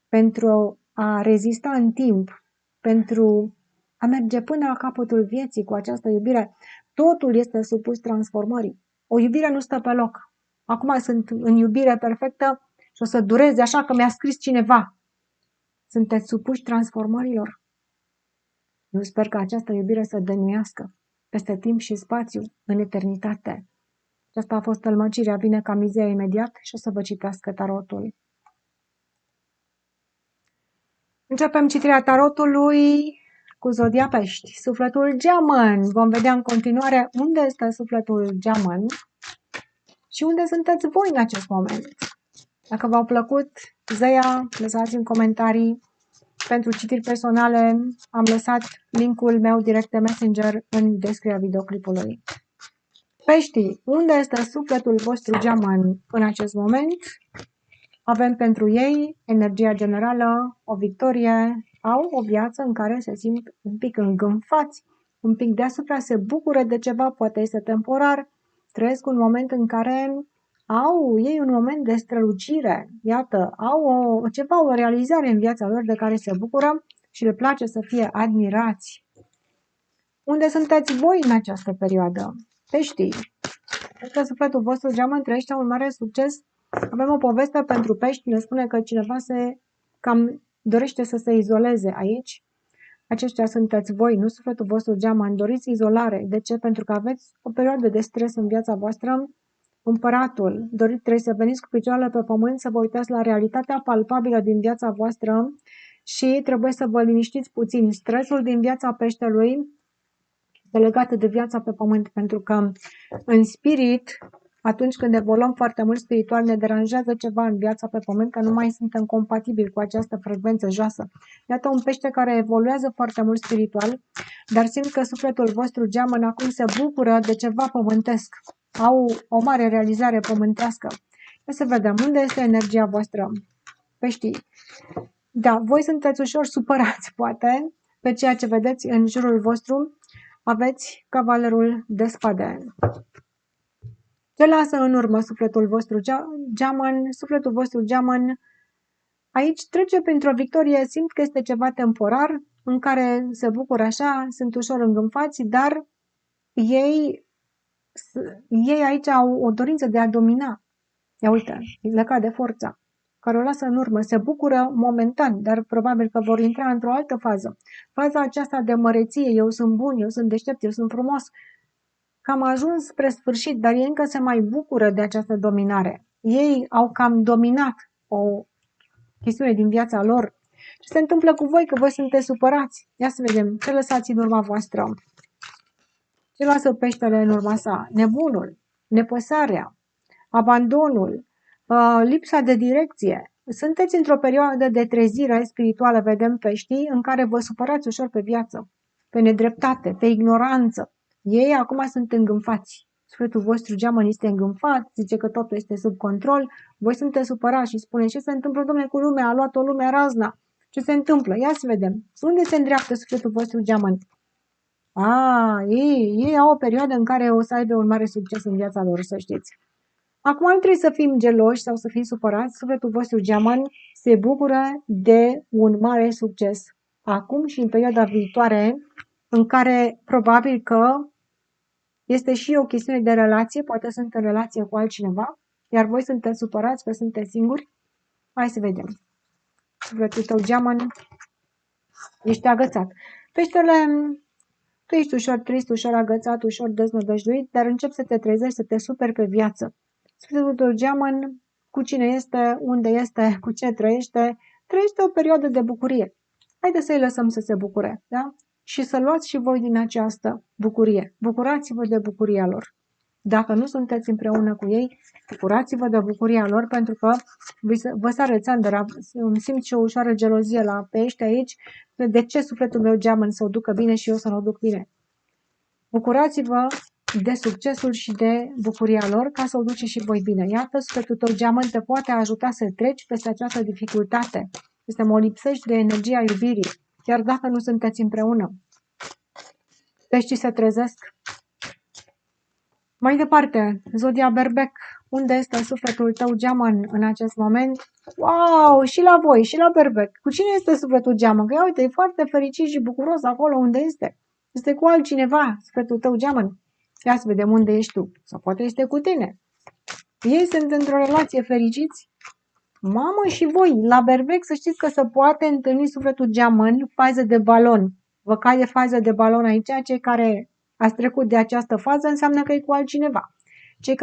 pentru a rezista în timp, pentru a merge până la capătul vieții cu această iubire. Totul este supus transformării. O iubire nu stă pe loc. Acum sunt în iubire perfectă și o să dureze așa că mi-a scris cineva. Sunteți supuși transformărilor. Eu sper că această iubire să dăinuiască peste timp și spațiu, în eternitate. Aceasta a fost tălmăcirea, vine Camizea imediat și o să vă citească tarotul. Începem citirea tarotului cu Zodia Pești. Sufletul Geamăn. Vom vedea în continuare unde este sufletul Geamăn și unde sunteți voi în acest moment. Dacă v-au plăcut, Zeia, lăsați în comentarii. Pentru citiri personale am lăsat linkul meu direct de Messenger în descrierea videoclipului. Peștii, unde este sufletul vostru Geamăn în acest moment? Avem pentru ei energia generală, o victorie, au o viață în care se simt un pic îngânfați, un pic deasupra, se bucură de ceva, poate este temporar, trăiesc un moment în care au ei un moment de strălucire, iată, au o realizare în viața lor de care se bucură și le place să fie admirați. Unde sunteți voi în această perioadă? Peștii. Cred că sufletul vostru Geamăn trăiește un mare succes. Avem o poveste pentru pești, ne spune că cineva se cam dorește să se izoleze aici. Aceștia sunteți voi, nu sufletul vostru Geamăn, doriți izolare. De ce? Pentru că aveți o perioadă de stres în viața voastră. Împăratul, trebuie să veniți cu picioarele pe pământ, să vă uitați la realitatea palpabilă din viața voastră și trebuie să vă liniștiți puțin. Stresul din viața peștelui este legat de viața pe pământ, pentru că în spirit, atunci când evoluăm foarte mult spiritual, ne deranjează ceva în viața pe pământ, că nu mai suntem compatibili cu această frecvență joasă. Iată un pește care evoluează foarte mult spiritual, dar simt că sufletul vostru Geamăn acum se bucură de ceva pământesc. Au o mare realizare pământească. Hai să vedem unde este energia voastră, peștii. Da, voi sunteți ușor supărați, poate, pe ceea ce vedeți în jurul vostru. Aveți cavalerul de spade. Ce lasă în urmă sufletul vostru Geamăn? Sufletul vostru Geamăn aici trece printr-o victorie, simt că este ceva temporar, în care se bucură așa, sunt ușor îngânfați, dar ei aici au o dorință de a domina. Ia uite, le cade forța, care o lasă în urmă, se bucură momentan, dar probabil că vor intra într-o altă fază. Faza aceasta de măreție, eu sunt bun, eu sunt deștept, eu sunt frumos, cam ajuns spre sfârșit, dar ei încă se mai bucură de această dominare. Ei au cam dominat o chestiune din viața lor. Ce se întâmplă cu voi? Că voi sunteți supărați. Ia să vedem, ce lăsați în urma voastră? Ce lasă peștele în urma sa? Nebunul, nepăsarea, abandonul, lipsa de direcție. Sunteți într-o perioadă de trezire spirituală, vedem peștii, în care vă supărați ușor pe viață, pe nedreptate, pe ignoranță. Ei acum sunt îngânfați. Sufletul vostru Geamăn este îngânfat, zice că totul este sub control, voi sunteți supărați și spune ce se întâmplă, domnule, cu lumea, a luat-o lumea razna. Ce se întâmplă? Ia să vedem. Unde se îndreaptă sufletul vostru Geamăn? Ei au o perioadă în care o să aibă un mare succes în viața lor, să știți. Acum nu trebuie să fim geloși sau să fim supărați, sufletul vostru Geamăn se bucură de un mare succes. Acum și în perioada viitoare, în care probabil că Este și o chestiune de relație, poate sunt în relație cu altcineva, iar voi sunteți supărați că sunteți singuri. Hai să vedem. Sufletul tău geamăn, ești agățat. Peștele, tu ești ușor trist, ușor agățat, ușor deznădăjduit, dar încep să te trezești, să te superi pe viață. Sufletul tău geamăn, cu cine este, unde este, cu ce trăiește, trăiește o perioadă de bucurie. Haideți să-i lăsăm să se bucure, da? Și să luați și voi din această bucurie. Bucurați-vă de bucuria lor. Dacă nu sunteți împreună cu ei, bucurați-vă de bucuria lor, pentru că vă sare țandăra, îmi simt și o ușoară gelozie la pești aici, de ce sufletul meu geamăn să o ducă bine și eu să nu o duc bine. Bucurați-vă de succesul și de bucuria lor ca să o duce și voi bine. Iată, sufletul tău geamăn te poate ajuta să treci peste această dificultate. Este mă lipsești de energia iubirii, chiar dacă nu sunteți împreună. Peștii se trezesc. Mai departe, zodia Berbec, unde este sufletul tău geamăn în acest moment? Wow, și la voi, și la Berbec. Cu cine este sufletul geamăn? Că ia uite, e foarte fericit și bucuros acolo unde este. Este cu altcineva, sufletul tău geamăn. Ia să vedem unde ești tu. Sau poate este cu tine. Ei sunt într-o relație fericiți. Mamă, și voi, la Berbec să știți că se poate întâlni sufletul geamăn, fază de balon. Vă cade fază de balon aici, cei care ați trecut de această fază înseamnă că e cu altcineva. Cei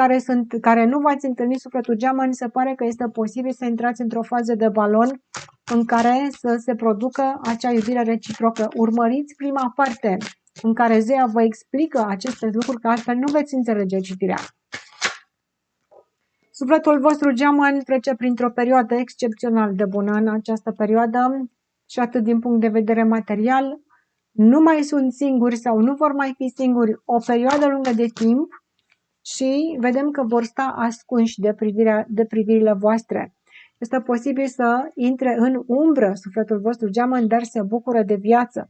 care nu v-ați întâlnit sufletul geamăn, se pare că este posibil să intrați într-o fază de balon în care să se producă acea iubire reciprocă. Urmăriți prima parte în care Zeea vă explică aceste lucruri, că altfel nu veți înțelege citirea. Sufletul vostru geamăn trece printr-o perioadă excepțional de bună în această perioadă și atât din punct de vedere material, nu mai sunt singuri sau nu vor mai fi singuri o perioadă lungă de timp și vedem că vor sta ascunși de privirile voastre. Este posibil să intre în umbră sufletul vostru geamăn, dar se bucură de viață.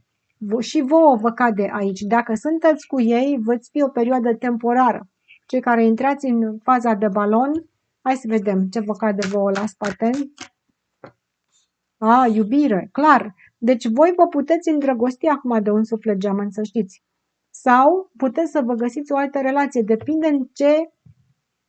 Și vouă vă cade aici. Dacă sunteți cu ei, veți fi o perioadă temporară. Cei care intrați în faza de balon, hai să vedem ce vă cade vouă la spate. Iubire, clar. Deci voi vă puteți îndrăgosti acum de un suflet geamăn, să știți. Sau puteți să vă găsiți o altă relație. Depinde în ce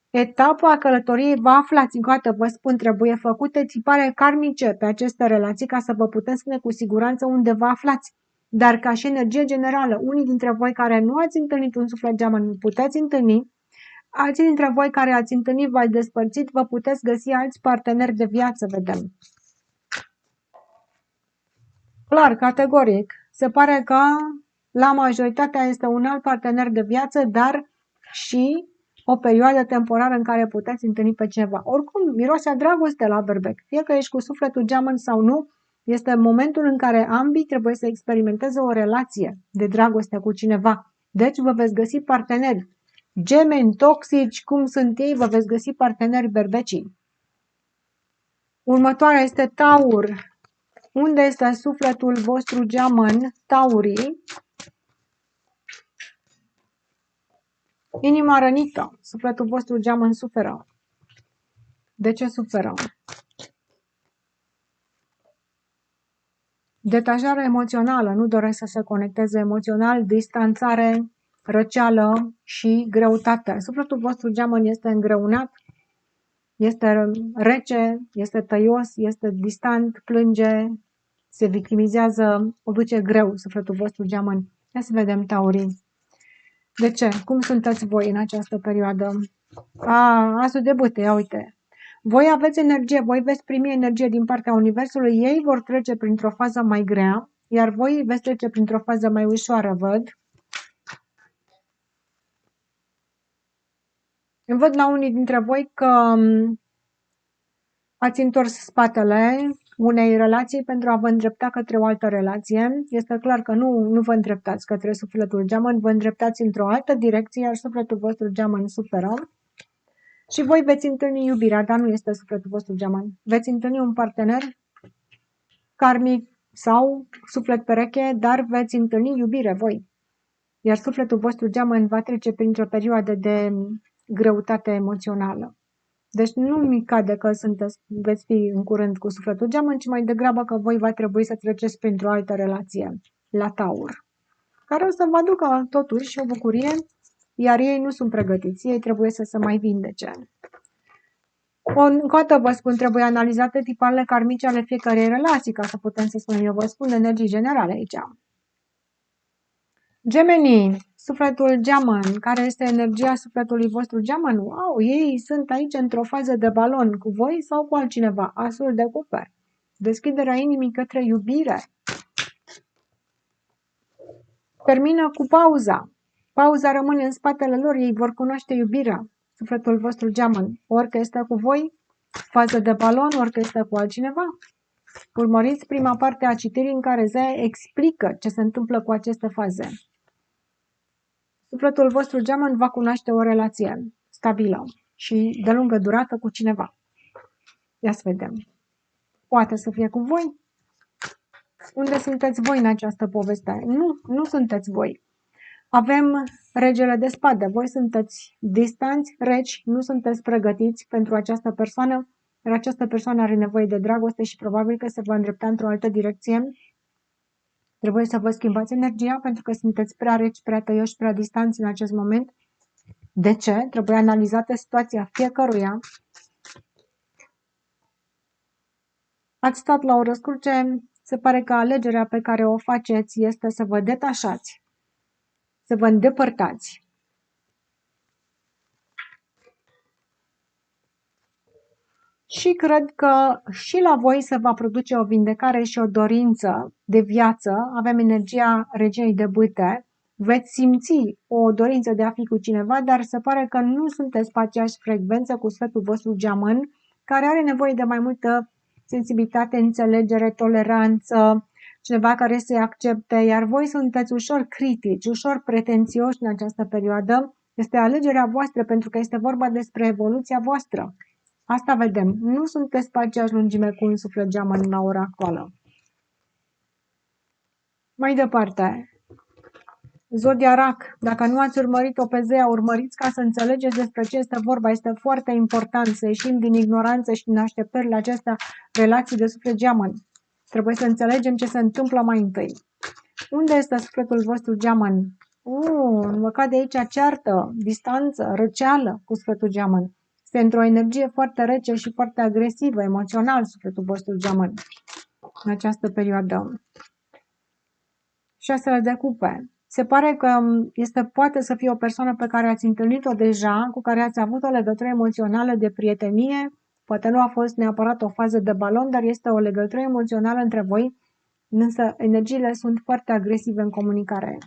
etapă a călătoriei vă aflați. Încă o dată vă spun, trebuie făcute tipare karmice pe aceste relații ca să vă puteți spune cu siguranță unde vă aflați. Dar ca și energie generală, unii dintre voi care nu ați întâlnit un suflet geamăn, puteți întâlni. Alții dintre voi care ați întâlnit, v-ați despărțit, vă puteți găsi alți parteneri de viață, vedem. Clar, categoric. Se pare că la majoritatea este un alt partener de viață, dar și o perioadă temporară în care puteți întâlni pe cineva. Oricum, miroase a dragoste la Berbec. Fie că ești cu sufletul geamăn sau nu, este momentul în care ambii trebuie să experimenteze o relație de dragoste cu cineva. Deci vă veți găsi parteneri. Gemeni, toxici, cum sunt ei, vă veți găsi parteneri berbecii. Următoarea este Taur. Unde este sufletul vostru geamăn, Taurii? Inima rănită. Sufletul vostru geamăn suferă. De ce suferă? Detașare emoțională. Nu doresc să se conecteze emoțional, distanțare, răceală și greutate. Sufletul vostru geamăn este îngreunat, este rece, este tăios, este distant, plânge, se victimizează, o duce greu sufletul vostru geamăn. Ia să vedem, Taurii. De ce? Cum sunteți voi în această perioadă? Asul de bâte, ia uite. Voi aveți energie, voi veți primi energie din partea Universului, ei vor trece printr-o fază mai grea, iar voi veți trece printr-o fază mai ușoară, văd. Îmi văd la unii dintre voi că ați întors spatele unei relații pentru a vă îndrepta către o altă relație. Este clar că nu vă îndreptați către sufletul geamăn, vă îndreptați într-o altă direcție, iar sufletul vostru geamăn suferă. Și voi veți întâlni iubirea, dar nu este sufletul vostru geamăn. Veți întâlni un partener karmic sau suflet pereche, dar veți întâlni iubire voi. Iar sufletul vostru geamăn va trece printr-o perioadă de greutate emoțională. Deci nu mi cade că veți fi în curând cu sufletul geamăn, ci mai degrabă că voi va trebui să treceți printr-o altă relație la Taur, care o să vă aducă totuși o bucurie iar ei nu sunt pregătiți, ei trebuie să se mai vindece. Încă o dată vă spun, trebuie analizate tiparele karmice ale fiecărei relații, ca să putem să spunem. Eu vă spun energii generale aici. Gemeni, sufletul geamăn, care este energia sufletului vostru geamăn? Wow, ei sunt aici într-o fază de balon cu voi sau cu altcineva. Asul de cupe. Deschiderea inimii către iubire. Termină cu pauza. Pauza rămâne în spatele lor, ei vor cunoaște iubirea. Sufletul vostru geamăn, orică este cu voi, fază de balon, orică este cu altcineva. Urmăriți prima parte a citirii în care Zea explică ce se întâmplă cu aceste faze. Sufletul vostru geamăn va cunoaște o relație stabilă și de lungă durată cu cineva. Ia să vedem. Poate să fie cu voi? Unde sunteți voi în această poveste? Nu sunteți voi. Avem regele de spade. Voi sunteți distanți, reci, nu sunteți pregătiți pentru această persoană, iar această persoană are nevoie de dragoste și probabil că se va îndrepta într-o altă direcție. Trebuie să vă schimbați energia pentru că sunteți prea reci, prea tăioși, prea distanți în acest moment. De ce? Trebuie analizată situația fiecăruia. Ați stat la o răscruce, se pare că alegerea pe care o faceți este să vă detașați, să vă îndepărtați. Și cred că și la voi se va produce o vindecare și o dorință de viață. Avem energia regiei de bâte. Veți simți o dorință de a fi cu cineva, dar se pare că nu sunteți pe aceeași frecvență cu sfetul vostru geamăn, care are nevoie de mai multă sensibilitate, înțelegere, toleranță, cineva care să-i accepte, iar voi sunteți ușor critici, ușor pretențioși în această perioadă. Este alegerea voastră pentru că este vorba despre evoluția voastră. Asta vedem. Nu sunteți pe aceeași lungime cu un suflet geamăn la ora actuală. Mai departe. Zodia Rac. Dacă nu ați urmărit-o pe Zea, urmăriți ca să înțelegeți despre ce este vorba. Este foarte important să ieșim din ignoranță și din așteptările acestea relații de suflet geamăn. Trebuie să înțelegem ce se întâmplă mai întâi. Unde este sufletul vostru geamăn? Mă cade aici ceartă, distanță, răceală cu sufletul geamăn. Este într-o energie foarte rece și foarte agresivă, emoțional, sufletul vostru geamăn în această perioadă. 6 de cupe. Se pare că poate să fie o persoană pe care ați întâlnit-o deja, cu care ați avut o legătură emoțională de prietenie. Poate nu a fost neapărat o fază de balon, dar este o legătură emoțională între voi, însă energiile sunt foarte agresive în comunicare.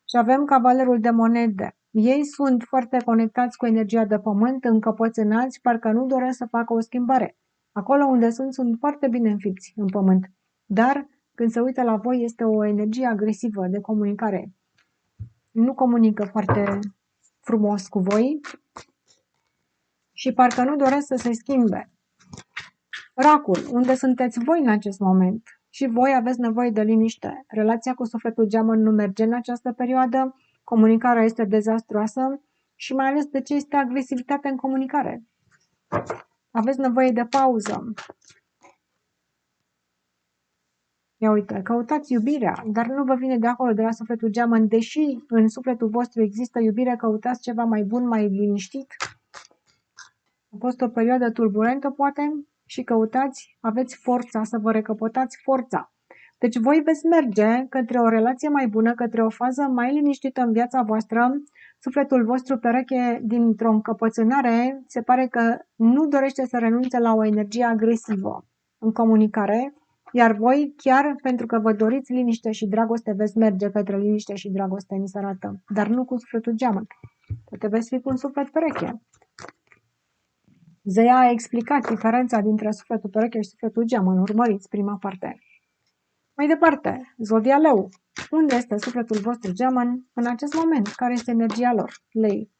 Și avem cavalerul de monede. Ei sunt foarte conectați cu energia de pământ, încăpățânați, parcă nu doresc să facă o schimbare. Acolo unde sunt foarte bine înfipți în pământ. Dar când se uită la voi, este o energie agresivă de comunicare. Nu comunică foarte frumos cu voi și parcă nu doresc să se schimbe. Racul, unde sunteți voi în acest moment? Și voi aveți nevoie de liniște. Relația cu sufletul geamăn nu merge în această perioadă, comunicarea este dezastruoasă și mai ales de ce este agresivitate în comunicare. Aveți nevoie de pauză. Ia uite, căutați iubirea, dar nu vă vine de acolo, de la sufletul geamăn, deși în sufletul vostru există iubire, căutați ceva mai bun, mai liniștit. A fost o perioadă turbulentă, poate, și căutați, aveți forța să vă recăpătați forța. Deci voi veți merge către o relație mai bună, către o fază mai liniștită în viața voastră. Sufletul vostru pereche dintr-o încăpățânare se pare că nu dorește să renunțe la o energie agresivă în comunicare, iar voi, chiar pentru că vă doriți liniște și dragoste, veți merge către liniște și dragoste, mi se arată, dar nu cu sufletul geamăn. Poate veți fi cu un suflet pereche. Zea a explicat diferența dintre sufletul pereche și sufletul geamăn. Urmăriți prima parte. Mai departe, zodia leu. Unde este sufletul vostru geamăn în acest moment? Care este energia lor? Lei.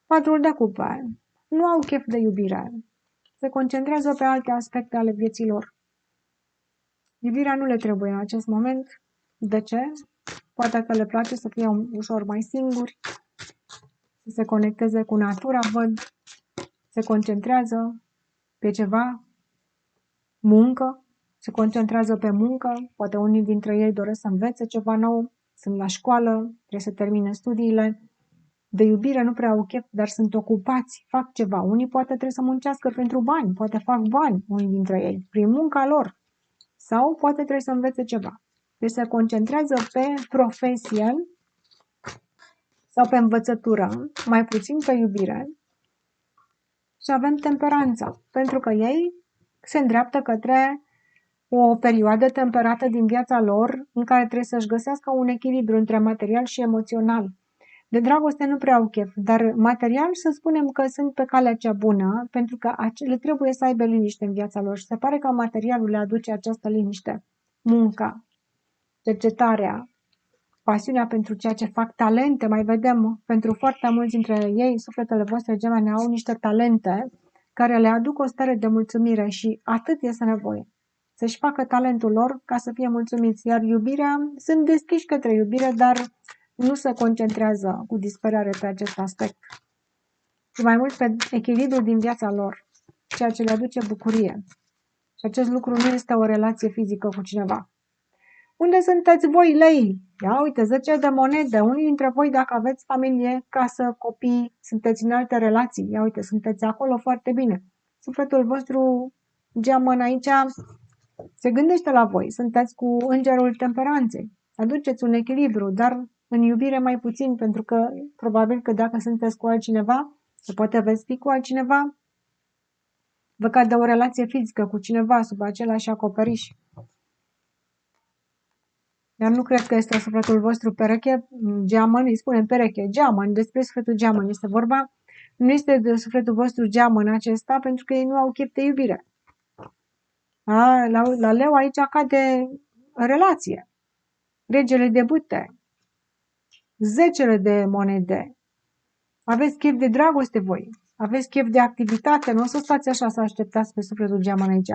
4 de cupe. Nu au chef de iubire. Se concentrează pe alte aspecte ale vieții lor. Iubirea nu le trebuie în acest moment. De ce? Poate că le place să fie ușor mai singuri, să se conecteze cu natura, văd, se concentrează pe ceva, muncă, se concentrează pe muncă, poate unii dintre ei doresc să învețe ceva nou, sunt la școală, trebuie să termine studiile. De iubire nu prea au chef, dar sunt ocupați, fac ceva. Unii poate trebuie să muncească pentru bani, poate fac bani unii dintre ei, prin munca lor. Sau poate trebuie să învețe ceva. Deci se concentrează pe profesie sau pe învățătură, mai puțin pe iubire. Și avem temperanța, pentru că ei se îndreaptă către o perioadă temperată din viața lor în care trebuie să-și găsească un echilibru între material și emoțional. De dragoste nu prea au chef, dar material să spunem că sunt pe calea cea bună, pentru că le trebuie să aibă liniște în viața lor și se pare că materialul le aduce această liniște. Munca, cercetarea, pasiunea pentru ceea ce fac, talente, mai vedem, pentru foarte mulți dintre ei, sufletele voastre gemene au niște talente care le aduc o stare de mulțumire și atât este nevoie. Să-și facă talentul lor ca să fie mulțumiți, iar iubirea, sunt deschiși către iubire, dar nu se concentrează cu disperare pe acest aspect, ci mai mult pe echilibru din viața lor, ceea ce le aduce bucurie. Și acest lucru nu este o relație fizică cu cineva. Unde sunteți voi, lei? Ia uite, 10 de monede. Unii dintre voi, dacă aveți familie, casă, copii, sunteți în alte relații. Ia uite, sunteți acolo foarte bine. Sufletul vostru geamăn aici se gândește la voi. Sunteți cu îngerul temperanței. Aduceți un echilibru, dar în iubire mai puțin, pentru că probabil că dacă sunteți cu altcineva, sau poate veți fi cu altcineva, vă cade o relație fizică cu cineva sub același acoperiș. Dar nu cred că este sufletul vostru pereche, geamăn, îi spunem pereche, geamăn, despre sufletul geamăn este vorba. Nu este de sufletul vostru geamăn acesta, pentru că ei nu au chef de iubire. La leu aici cade relație. Regele de bâte, 10 de monede. Aveți chef de dragoste voi, aveți chef de activitate, nu o să stați așa să așteptați pe sufletul geamăn aici.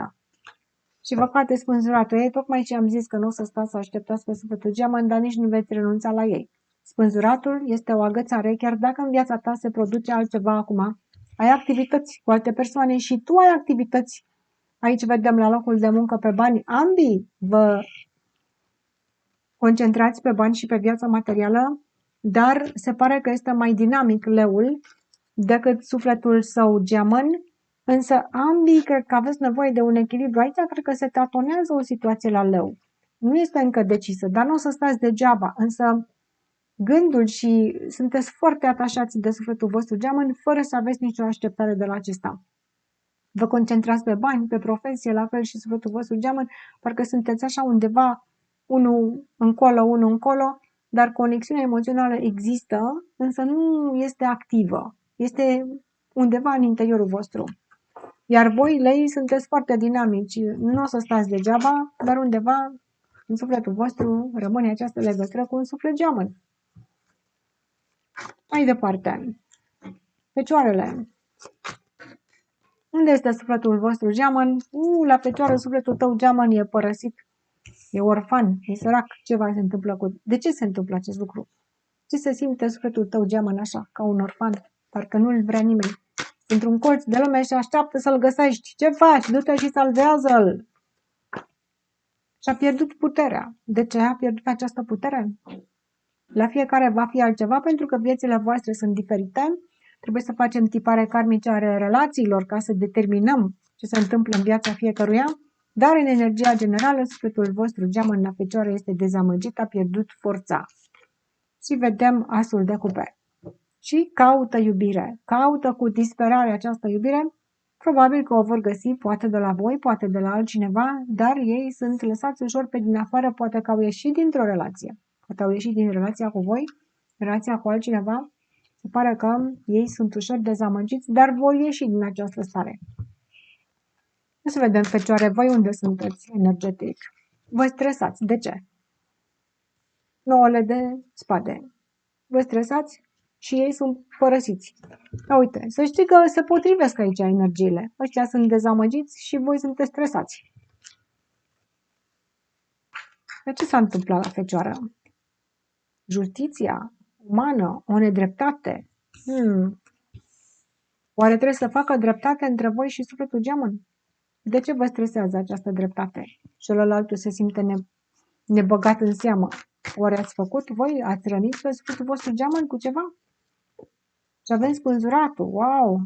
Și vă poate spânzuratul ei, tocmai ce am zis că nu o să stați să așteptați pe sufletul geamăn, dar nici nu veți renunța la ei. Spânzuratul este o agățare, chiar dacă în viața ta se produce altceva acum. Ai activități cu alte persoane și tu ai activități. Aici vedem la locul de muncă pe bani, ambii vă concentrați pe bani și pe viața materială, dar se pare că este mai dinamic leul decât sufletul său geamăn. Însă ambii cred că aveți nevoie de un echilibru. Aici cred că se tatonează o situație la leu. Nu este încă decisă, dar nu o să stați degeaba. Însă gândul și sunteți foarte atașați de sufletul vostru geamăn fără să aveți nicio așteptare de la acesta. Vă concentrați pe bani, pe profesie, la fel și sufletul vostru geamăn, parcă sunteți așa undeva, unul încolo, dar conexiunea emoțională există, însă nu este activă. Este undeva în interiorul vostru. Iar voi, lei, sunteți foarte dinamici. Nu o să stați degeaba, dar undeva în sufletul vostru rămâne această legătură cu un suflet geamăn. Mai departe. Fecioarele. Unde este sufletul vostru geamăn? La fecioară sufletul tău geamăn e părăsit. E orfan, e sărac. Ce va se întâmplă cu... De ce se întâmplă acest lucru? Ce se simte sufletul tău geamăn așa, ca un orfan? Parcă nu-l vrea nimeni. Într-un colț de lume și așteaptă să-l găsești. Ce faci? Du-te și salvează-l! Și-a pierdut puterea. De ce a pierdut această putere? La fiecare va fi altceva, pentru că viețile voastre sunt diferite. Trebuie să facem tipare karmice ale relațiilor ca să determinăm ce se întâmplă în viața fiecăruia, dar în energia generală, sufletul vostru geamăn la fecioară este dezamăgit, a pierdut forța. Și vedem asul de cupe. Și caută iubire, caută cu disperare această iubire, probabil că o vor găsi, poate de la voi, poate de la altcineva, dar ei sunt lăsați ușor pe din afară, poate că au ieșit dintr-o relație, poate au ieșit din relația cu voi, relația cu altcineva, se pare că ei sunt ușor dezamăgiți, dar vor ieși din această stare. Să vedem, fecioare, voi unde sunteți energetic? Vă stresați, de ce? 9 de spade. Vă stresați? Și ei sunt părăsiți. Da, uite, să știi că se potrivesc aici energiile. Ăștia sunt dezamăgiți și voi sunteți stresați. De ce s-a întâmplat la fecioară? Justiția umană, o nedreptate. Oare trebuie să facă dreptate între voi și sufletul geamăn? De ce vă stresează această dreptate? Celălaltul se simte nebăgat în seamă. Oare ați făcut voi? Ați rănit pe sufletul vostru geamăn cu ceva? Și avem spânzuratul. Wow!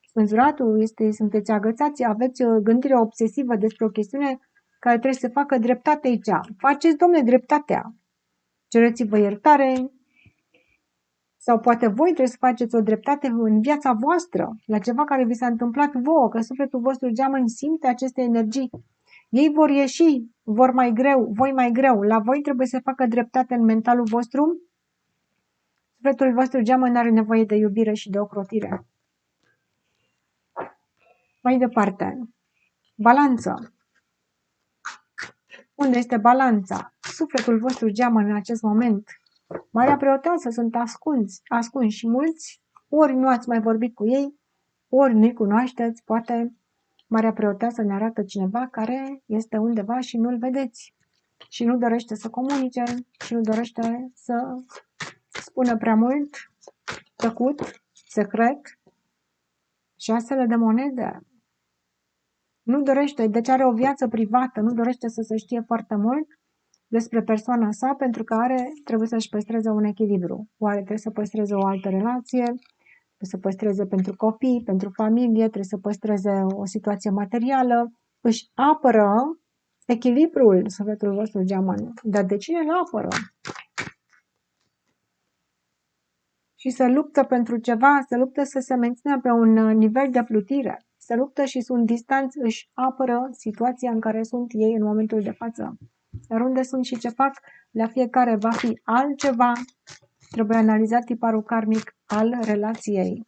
Spânzuratul este, sunteți agățați, aveți o gândire obsesivă despre o chestiune care trebuie să facă dreptate aici. Faceți, domne, dreptatea. Cereți-vă iertare. Sau poate voi trebuie să faceți o dreptate în viața voastră, la ceva care vi s-a întâmplat vouă, că sufletul vostru geamăn simte aceste energii. Ei vor ieși, vor mai greu, voi mai greu. La voi trebuie să facă dreptate în mentalul vostru. Sufletul vostru geamăn are nevoie de iubire și de ocrotire. Mai departe, balanță. Unde este balanța? Sufletul vostru geamăn în acest moment. Marea Preoteasă sunt ascunși și mulți, ori nu ați mai vorbit cu ei, ori nu-i cunoașteți, poate Marea Preoteasă ne arată cineva care este undeva și nu-l vedeți și nu dorește să comunice și nu dorește să spună prea mult, tăcut, secret. 6 de monede. Nu dorește, deci are o viață privată, nu dorește să se știe foarte mult despre persoana sa pentru că trebuie să-și păstreze un echilibru. Oare trebuie să păstreze o altă relație, trebuie să păstreze pentru copii, pentru familie, trebuie să păstreze o situație materială, își apără echilibrul sufletul vostru geamăn. Dar de cine îl apără? Și se luptă pentru ceva, se luptă să se mențină pe un nivel de plutire. Se luptă și sunt distanți, își apără situația în care sunt ei în momentul de față. Dar unde sunt și ce fac, la fiecare va fi altceva. Trebuie analizat tiparul karmic al relației.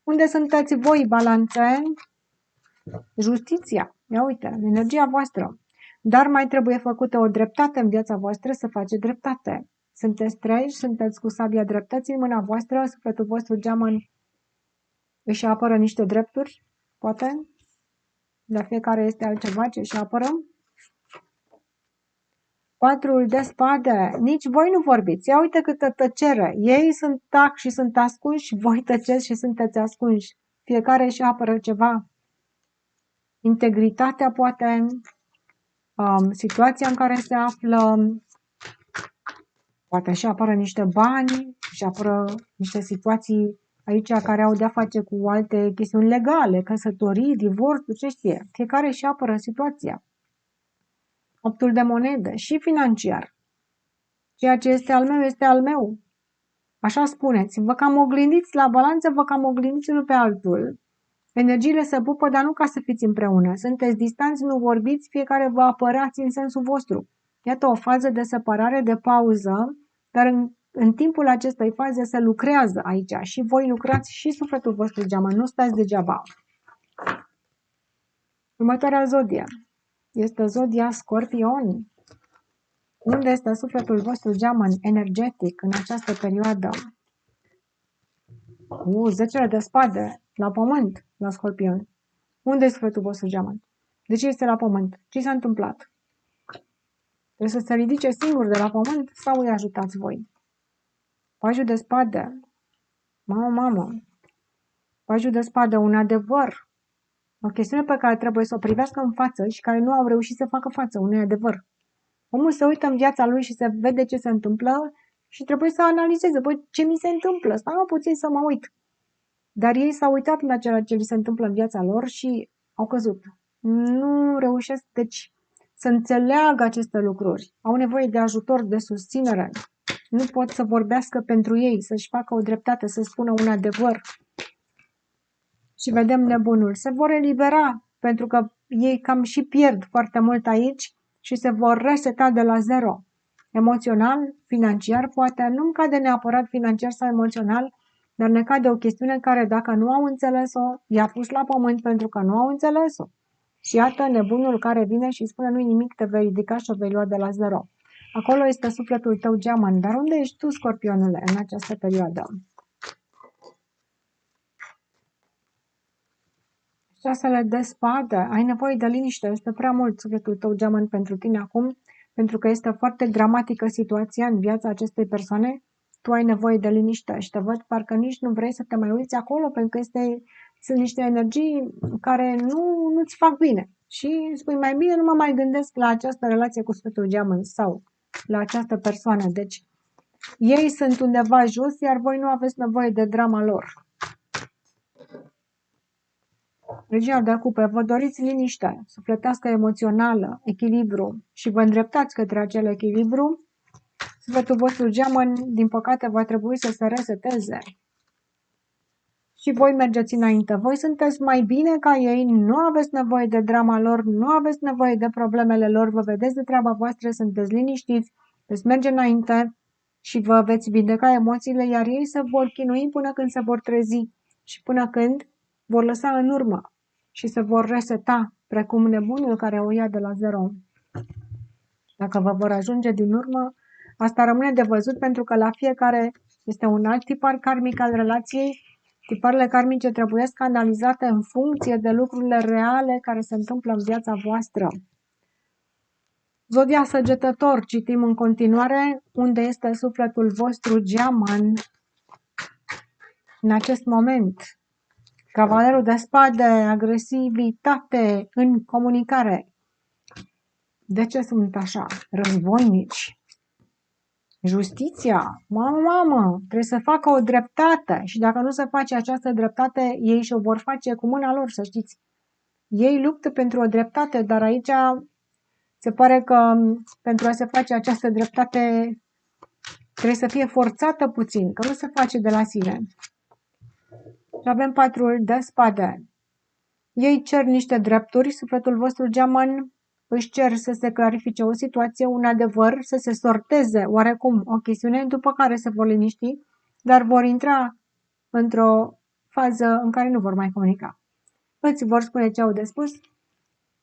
Unde sunteți voi, balanțeni? Justiția. Ia uite, energia voastră. Dar mai trebuie făcută o dreptate în viața voastră să faceți dreptate. Sunteți treji, sunteți cu sabia dreptății în mâna voastră, sufletul vostru geamăn își apără niște drepturi, poate? La fiecare este altceva ce își apără. 4 de spade. Nici voi nu vorbiți. Ia uite câtă tăcere. Ei sunt tac și sunt ascunși, voi tăceți și sunteți ascunși. Fiecare își apără ceva. Integritatea, poate, situația în care se află, poate și apără niște bani, și apără niște situații aici care au de-a face cu alte chestiuni legale, căsătorii, divorțuri, ce știe. Fiecare își apără situația. 8 de monede și financiar. Ceea ce este al meu, este al meu. Așa spuneți. Vă cam oglindiți la balanță, vă cam oglindiți unul pe altul. Energiile se pupă, dar nu ca să fiți împreună. Sunteți distanți, nu vorbiți, fiecare vă apărați în sensul vostru. Iată o fază de separare, de pauză, dar în timpul acestei faze se lucrează aici și voi lucrați și sufletul vostru geamăn, nu stați degeaba. Următoarea zodie este zodia Scorpion. Unde este sufletul vostru geamăn energetic în această perioadă? 10 de spade la pământ, la Scorpion. Unde este sufletul vostru geamăn? De ce este la pământ? Ce s-a întâmplat? Trebuie să se ridice singur de la pământ sau îi ajutați voi? Pajul de spade. Mamă. Pajul de spade, un adevăr. O chestiune pe care trebuie să o privească în față și care nu au reușit să facă față unui adevăr. Omul se uită în viața lui și se vede ce se întâmplă și trebuie să analizeze. Băi, ce mi se întâmplă? Stai puțin să mă uit. Dar ei s-au uitat la ceea ce li se întâmplă în viața lor și au căzut. Nu reușesc, deci, să înțeleagă aceste lucruri. Au nevoie de ajutor, de susținere. Nu pot să vorbească pentru ei, să-și facă o dreptate, să spună un adevăr. Și vedem nebunul. Se vor elibera, pentru că ei cam și pierd foarte mult aici și se vor reseta de la zero. Emoțional, financiar, poate nu-mi cade neapărat financiar sau emoțional, dar ne cade o chestiune care, dacă nu au înțeles-o, i-a pus la pământ pentru că nu au înțeles-o. Și iată nebunul care vine și spune nu-i nimic, te vei ridica și o vei lua de la zero. Acolo este sufletul tău geamăn. Dar unde ești tu, Scorpionule, în această perioadă? 6 de spade. Ai nevoie de liniște. Este prea mult sufletul tău geamăn pentru tine acum, pentru că este foarte dramatică situația în viața acestei persoane. Tu ai nevoie de liniște și te văd parcă nici nu vrei să te mai uiți acolo, pentru că sunt niște energii care nu-ți fac bine. Și spui, mai bine nu mă mai gândesc la această relație cu sufletul geamăn sau la această persoană. Deci, ei sunt undeva jos, iar voi nu aveți nevoie de drama lor. Regina de cupe, vă doriți liniște, sufletească, emoțională, echilibru și vă îndreptați către acel echilibru. Sufletul vostru geamăn, din păcate, va trebui să se reseteze. Și voi mergeți înainte. Voi sunteți mai bine ca ei, nu aveți nevoie de drama lor, nu aveți nevoie de problemele lor, vă vedeți de treaba voastră, sunteți liniștiți, veți merge înainte și vă veți vindeca emoțiile, iar ei se vor chinui până când se vor trezi și până când vor lăsa în urmă și se vor reseta, precum nebunul care o ia de la zero. Dacă vă vor ajunge din urmă, asta rămâne de văzut, pentru că la fiecare este un alt tipar karmic al relației. Tiparele karmice trebuie analizate în funcție de lucrurile reale care se întâmplă în viața voastră. Zodia Săgetător, citim în continuare, unde este sufletul vostru geaman în acest moment. Cavalerul de spade, agresivitate în comunicare. De ce sunt așa? Războinici. Justiția, mamă, trebuie să facă o dreptate și dacă nu se face această dreptate, ei și-o vor face cu mâna lor, să știți. Ei luptă pentru o dreptate, dar aici se pare că pentru a se face această dreptate trebuie să fie forțată puțin, că nu se face de la sine. Și avem patrul de spade. Ei cer niște drepturi, sufletul vostru geamăn își cer să se clarifice o situație, un adevăr, să se sorteze oarecum o chestiune, după care se vor liniști, dar vor intra într-o fază în care nu vor mai comunica. Îți vor spune ce au de spus,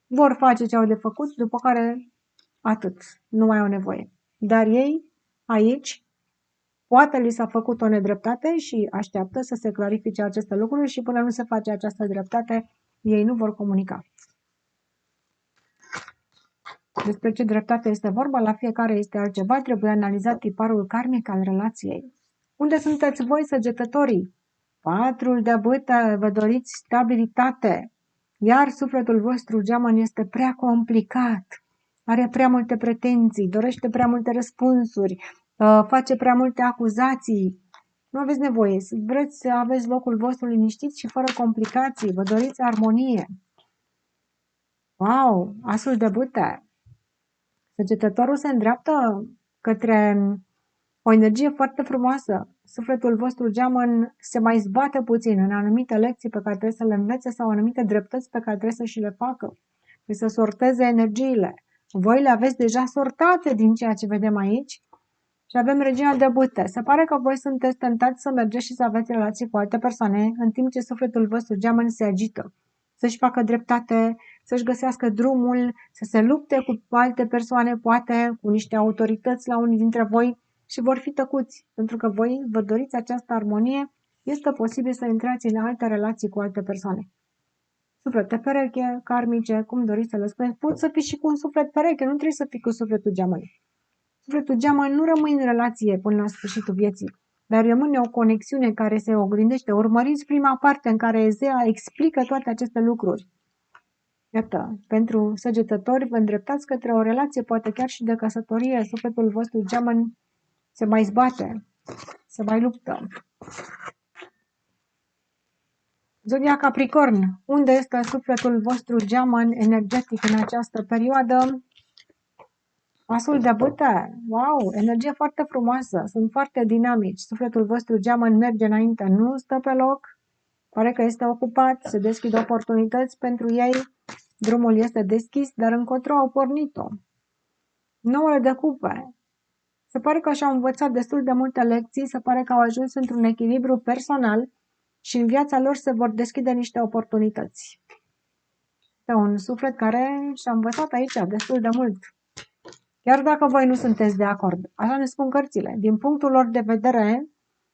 vor face ce au de făcut, după care atât, nu mai au nevoie. Dar ei, aici, poate li s-a făcut o nedreptate și așteaptă să se clarifice aceste lucruri și până nu se face această dreptate, ei nu vor comunica. Despre ce dreptate este vorba, la fiecare este altceva, trebuie analizat tiparul karmic al relației. Unde sunteți voi, săgetătorii? Patrul de bâtă, vă doriți stabilitate, iar sufletul vostru geamăn este prea complicat, are prea multe pretenții, dorește prea multe răspunsuri, face prea multe acuzații. Nu aveți nevoie, vreți să aveți locul vostru liniștit și fără complicații, vă doriți armonie. Wow, asul de bâte! Săgetătorul se îndreaptă către o energie foarte frumoasă. Sufletul vostru geamăn se mai zbate puțin în anumite lecții pe care trebuie să le învețe sau anumite dreptăți pe care trebuie să și le facă. Trebuie să sorteze energiile. Voi le aveți deja sortate din ceea ce vedem aici. Și avem regina de bâte. Se pare că voi sunteți tentați să mergeți și să aveți relații cu alte persoane, în timp ce sufletul vostru geamăn se agită. Să-și facă dreptate, să-și găsească drumul, să se lupte cu alte persoane, poate cu niște autorități la unii dintre voi și vor fi tăcuți, pentru că voi vă doriți această armonie, este posibil să intrați în alte relații cu alte persoane. Suflete pereche, karmice, cum doriți să le spuneți, poți să fii și cu un suflet pereche, nu trebuie să fii cu sufletul geamăn. Sufletul geamăn nu rămâne în relație până la sfârșitul vieții, dar rămâne o conexiune care se oglindește. Urmăriți prima parte în care Ezea explică toate aceste lucruri. Iată, pentru săgetători vă îndreptați către o relație, poate chiar și de căsătorie, sufletul vostru geamăn se mai zbate, se mai luptă. Zodia Capricorn, unde este sufletul vostru geamăn energetic în această perioadă? Asul de bâte, wow, energie foarte frumoasă, sunt foarte dinamici, sufletul vostru geamăn merge înainte, nu stă pe loc, pare că este ocupat, se deschid oportunități pentru ei, drumul este deschis, dar încotro au pornit-o. Nouăle de cupe, se pare că și-au învățat destul de multe lecții, se pare că au ajuns într-un echilibru personal și în viața lor se vor deschide niște oportunități. Este un suflet care și-a învățat aici destul de mult. Chiar dacă voi nu sunteți de acord, așa ne spun cărțile, din punctul lor de vedere,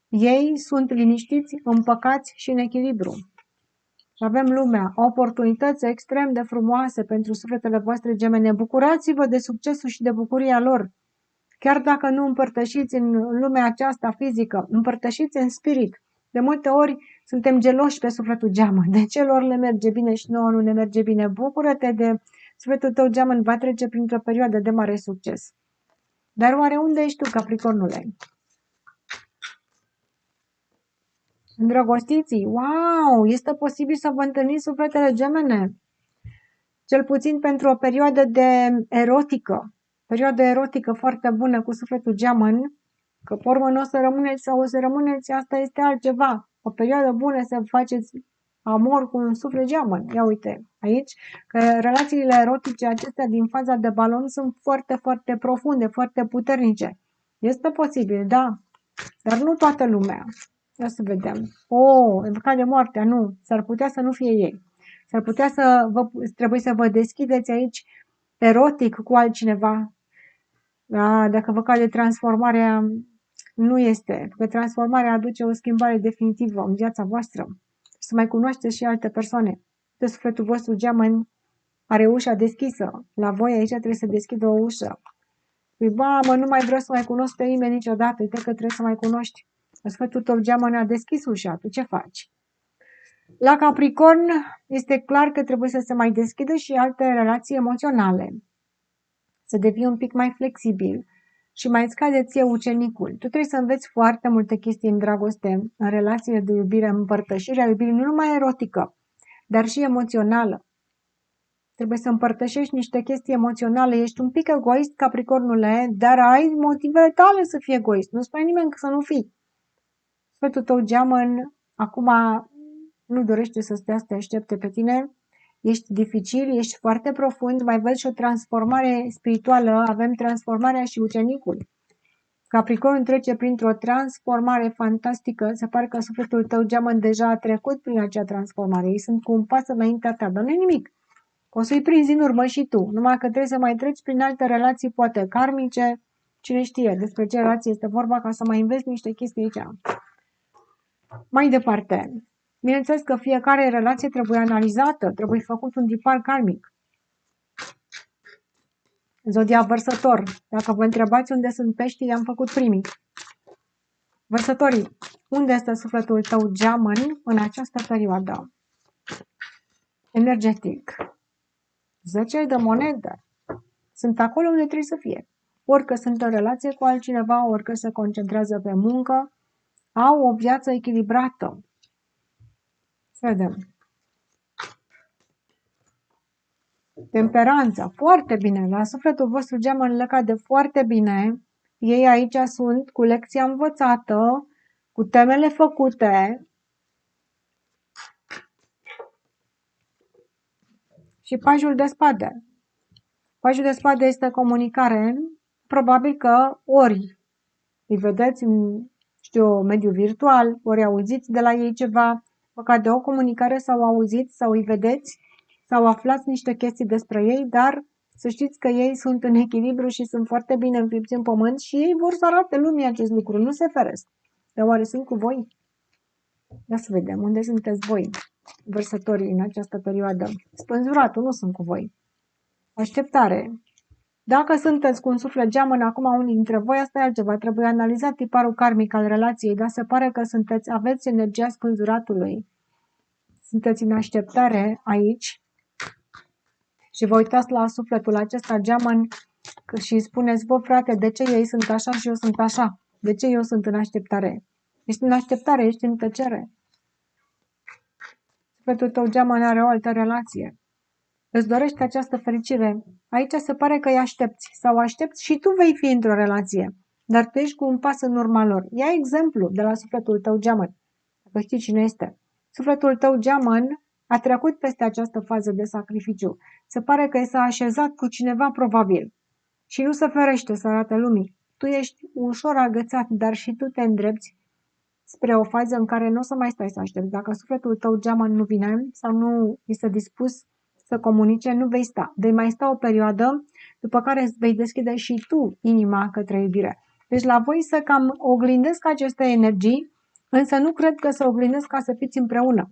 ei sunt liniștiți, împăcați și în echilibru. Și avem lumea, oportunități extrem de frumoase pentru sufletele voastre gemene. Bucurați-vă de succesul și de bucuria lor. Chiar dacă nu împărtășiți în lumea aceasta fizică, împărtășiți în spirit. De multe ori suntem geloși pe sufletul geamăn. De ce lor le merge bine și nouă nu ne merge bine? Bucură-te de sufletul tău geamăn, va trece printr-o perioadă de mare succes. Dar oare unde ești tu, Capricornule? Îndrăgostiții, wow, este posibil să vă întâlniți sufletele gemene, cel puțin pentru o perioadă de perioadă erotică foarte bună cu sufletul geamăn, că pe urmă nu o să rămâneți sau o să rămâneți, asta este altceva. O perioadă bună să faceți amor cu un suflet geamăn. Ia uite aici că relațiile erotice acestea din faza de balon sunt foarte, foarte profunde, foarte puternice. Este posibil, da, dar nu toată lumea. Ia să vedem. Evocat de moartea, nu. S-ar putea să nu fie ei. S-ar putea trebuie să vă deschideți aici erotic cu altcineva. Da, dacă vă cade transformarea, nu este. Că transformarea aduce o schimbare definitivă în viața voastră. Să mai cunoașteți și alte persoane. De sufletul vostru geamăn are ușa deschisă. La voi aici trebuie să deschidă o ușă. Păi, nu mai vreau să mai cunosc pe nimeni niciodată. Uite că trebuie să mai cunoști. Sfântul tău geamăn a deschis ușa. Tu ce faci? La Capricorn este clar că trebuie să se mai deschidă și alte relații emoționale. Să devii un pic mai flexibil și mai scade ție ucenicul. Tu trebuie să înveți foarte multe chestii în dragoste, în relațiile de iubire, în împărtășirea iubirii, nu numai erotică, dar și emoțională. Trebuie să împărtășești niște chestii emoționale. Ești un pic egoist, Capricornule, dar ai motivele tale să fii egoist. Nu spune nimeni să nu fii. Sfântul tău geamăn acum nu dorește să stea să te aștepte pe tine. Ești dificil, ești foarte profund, mai văd și o transformare spirituală. Avem transformarea și ucenicul. Capricornul trece printr-o transformare fantastică. Se pare că sufletul tău geamăn deja a trecut prin acea transformare. Ei sunt cu un pas înaintea ta, dar nu e nimic. O să-i prinzi în urmă și tu, numai că trebuie să mai treci prin alte relații, poate karmice, cine știe despre ce relație este vorba, ca să mai înveți niște chestii aici. Mai departe, bineînțeles că fiecare relație trebuie analizată, trebuie făcut un tipar karmic. Zodia Vărsător. Dacă vă întrebați unde sunt peștii, i-am făcut primii. Vărsătorii, unde este sufletul tău geamăn în această perioadă? Energetic. 10 de monede. Sunt acolo unde trebuie să fie. Orică sunt în relație cu altcineva, orică se concentrează pe muncă, au o viață echilibrată. Să vedem. Temperanța, foarte bine. La sufletul vostru geamăn le cade foarte bine. Ei aici sunt cu lecția învățată, cu temele făcute. Și pajul de spade. Pajul de spade este comunicare. Probabil că ori îi vedeți în, mediul virtual, ori auziți de la ei ceva, vă cade o comunicare sau auziți sau îi vedeți sau aflați niște chestii despre ei, dar să știți că ei sunt în echilibru și sunt foarte bine înfipți în pământ și ei vor să arate lumii acest lucru, nu se feresc. Dar oare sunt cu voi? Ia să vedem, unde sunteți voi, vărsătorii, în această perioadă? Spânzuratul, nu sunt cu voi. Așteptare. Dacă sunteți cu un suflet geamăn acum unii dintre voi, asta e altceva. Trebuie analizat tiparul karmic al relației, dar se pare că aveți energia spânzuratului. Sunteți în așteptare aici și vă uitați la sufletul acesta geamăn și îi spuneți, bă frate, de ce ei sunt așa și eu sunt așa? De ce eu sunt în așteptare? Ești în așteptare, ești în tăcere. Sufletul tău geamăn are o altă relație. Îți dorești această fericire. Aici se pare că îi aștepți sau aștepți și tu vei fi într-o relație, dar tu ești cu un pas în urma lor. Ia exemplu de la sufletul tău geamăn. Dacă știi cine este. Sufletul tău geamăn a trecut peste această fază de sacrificiu. Se pare că s-a așezat cu cineva probabil și nu se ferește să arate lumii. Tu ești ușor agățat, dar și tu te îndrepți spre o fază în care nu o să mai stai să aștepți. Dacă sufletul tău geamăn nu vine sau nu este dispus să comunice, nu vei sta. Vei mai sta o perioadă, după care îți vei deschide și tu inima către iubire. Deci la voi să cam oglindesc aceste energii, însă nu cred că să oglindesc ca să fiți împreună.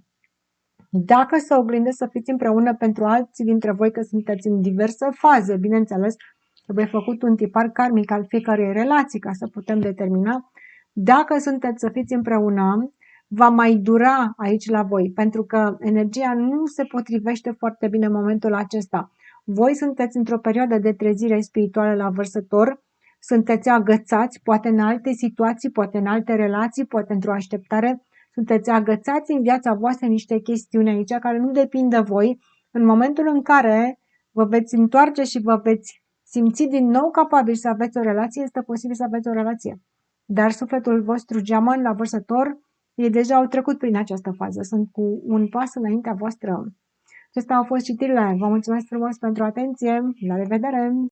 Dacă să oglindesc să fiți împreună pentru alții dintre voi, că sunteți în diverse faze, bineînțeles, trebuie făcut un tipar karmic al fiecărei relații ca să putem determina. Dacă sunteți să fiți împreună, va mai dura aici la voi, pentru că energia nu se potrivește foarte bine în momentul acesta. Voi sunteți într-o perioadă de trezire spirituală la vărsător, sunteți agățați, poate în alte situații, poate în alte relații, poate într-o așteptare, sunteți agățați în viața voastră niște chestiuni aici care nu depind de voi. În momentul în care vă veți întoarce și vă veți simți din nou capabili să aveți o relație, este posibil să aveți o relație. Dar sufletul vostru geamăn la vărsător, ei deja au trecut prin această fază, sunt cu un pas înaintea voastră. Acestea au fost citirile. Vă mulțumesc frumos pentru atenție. La revedere!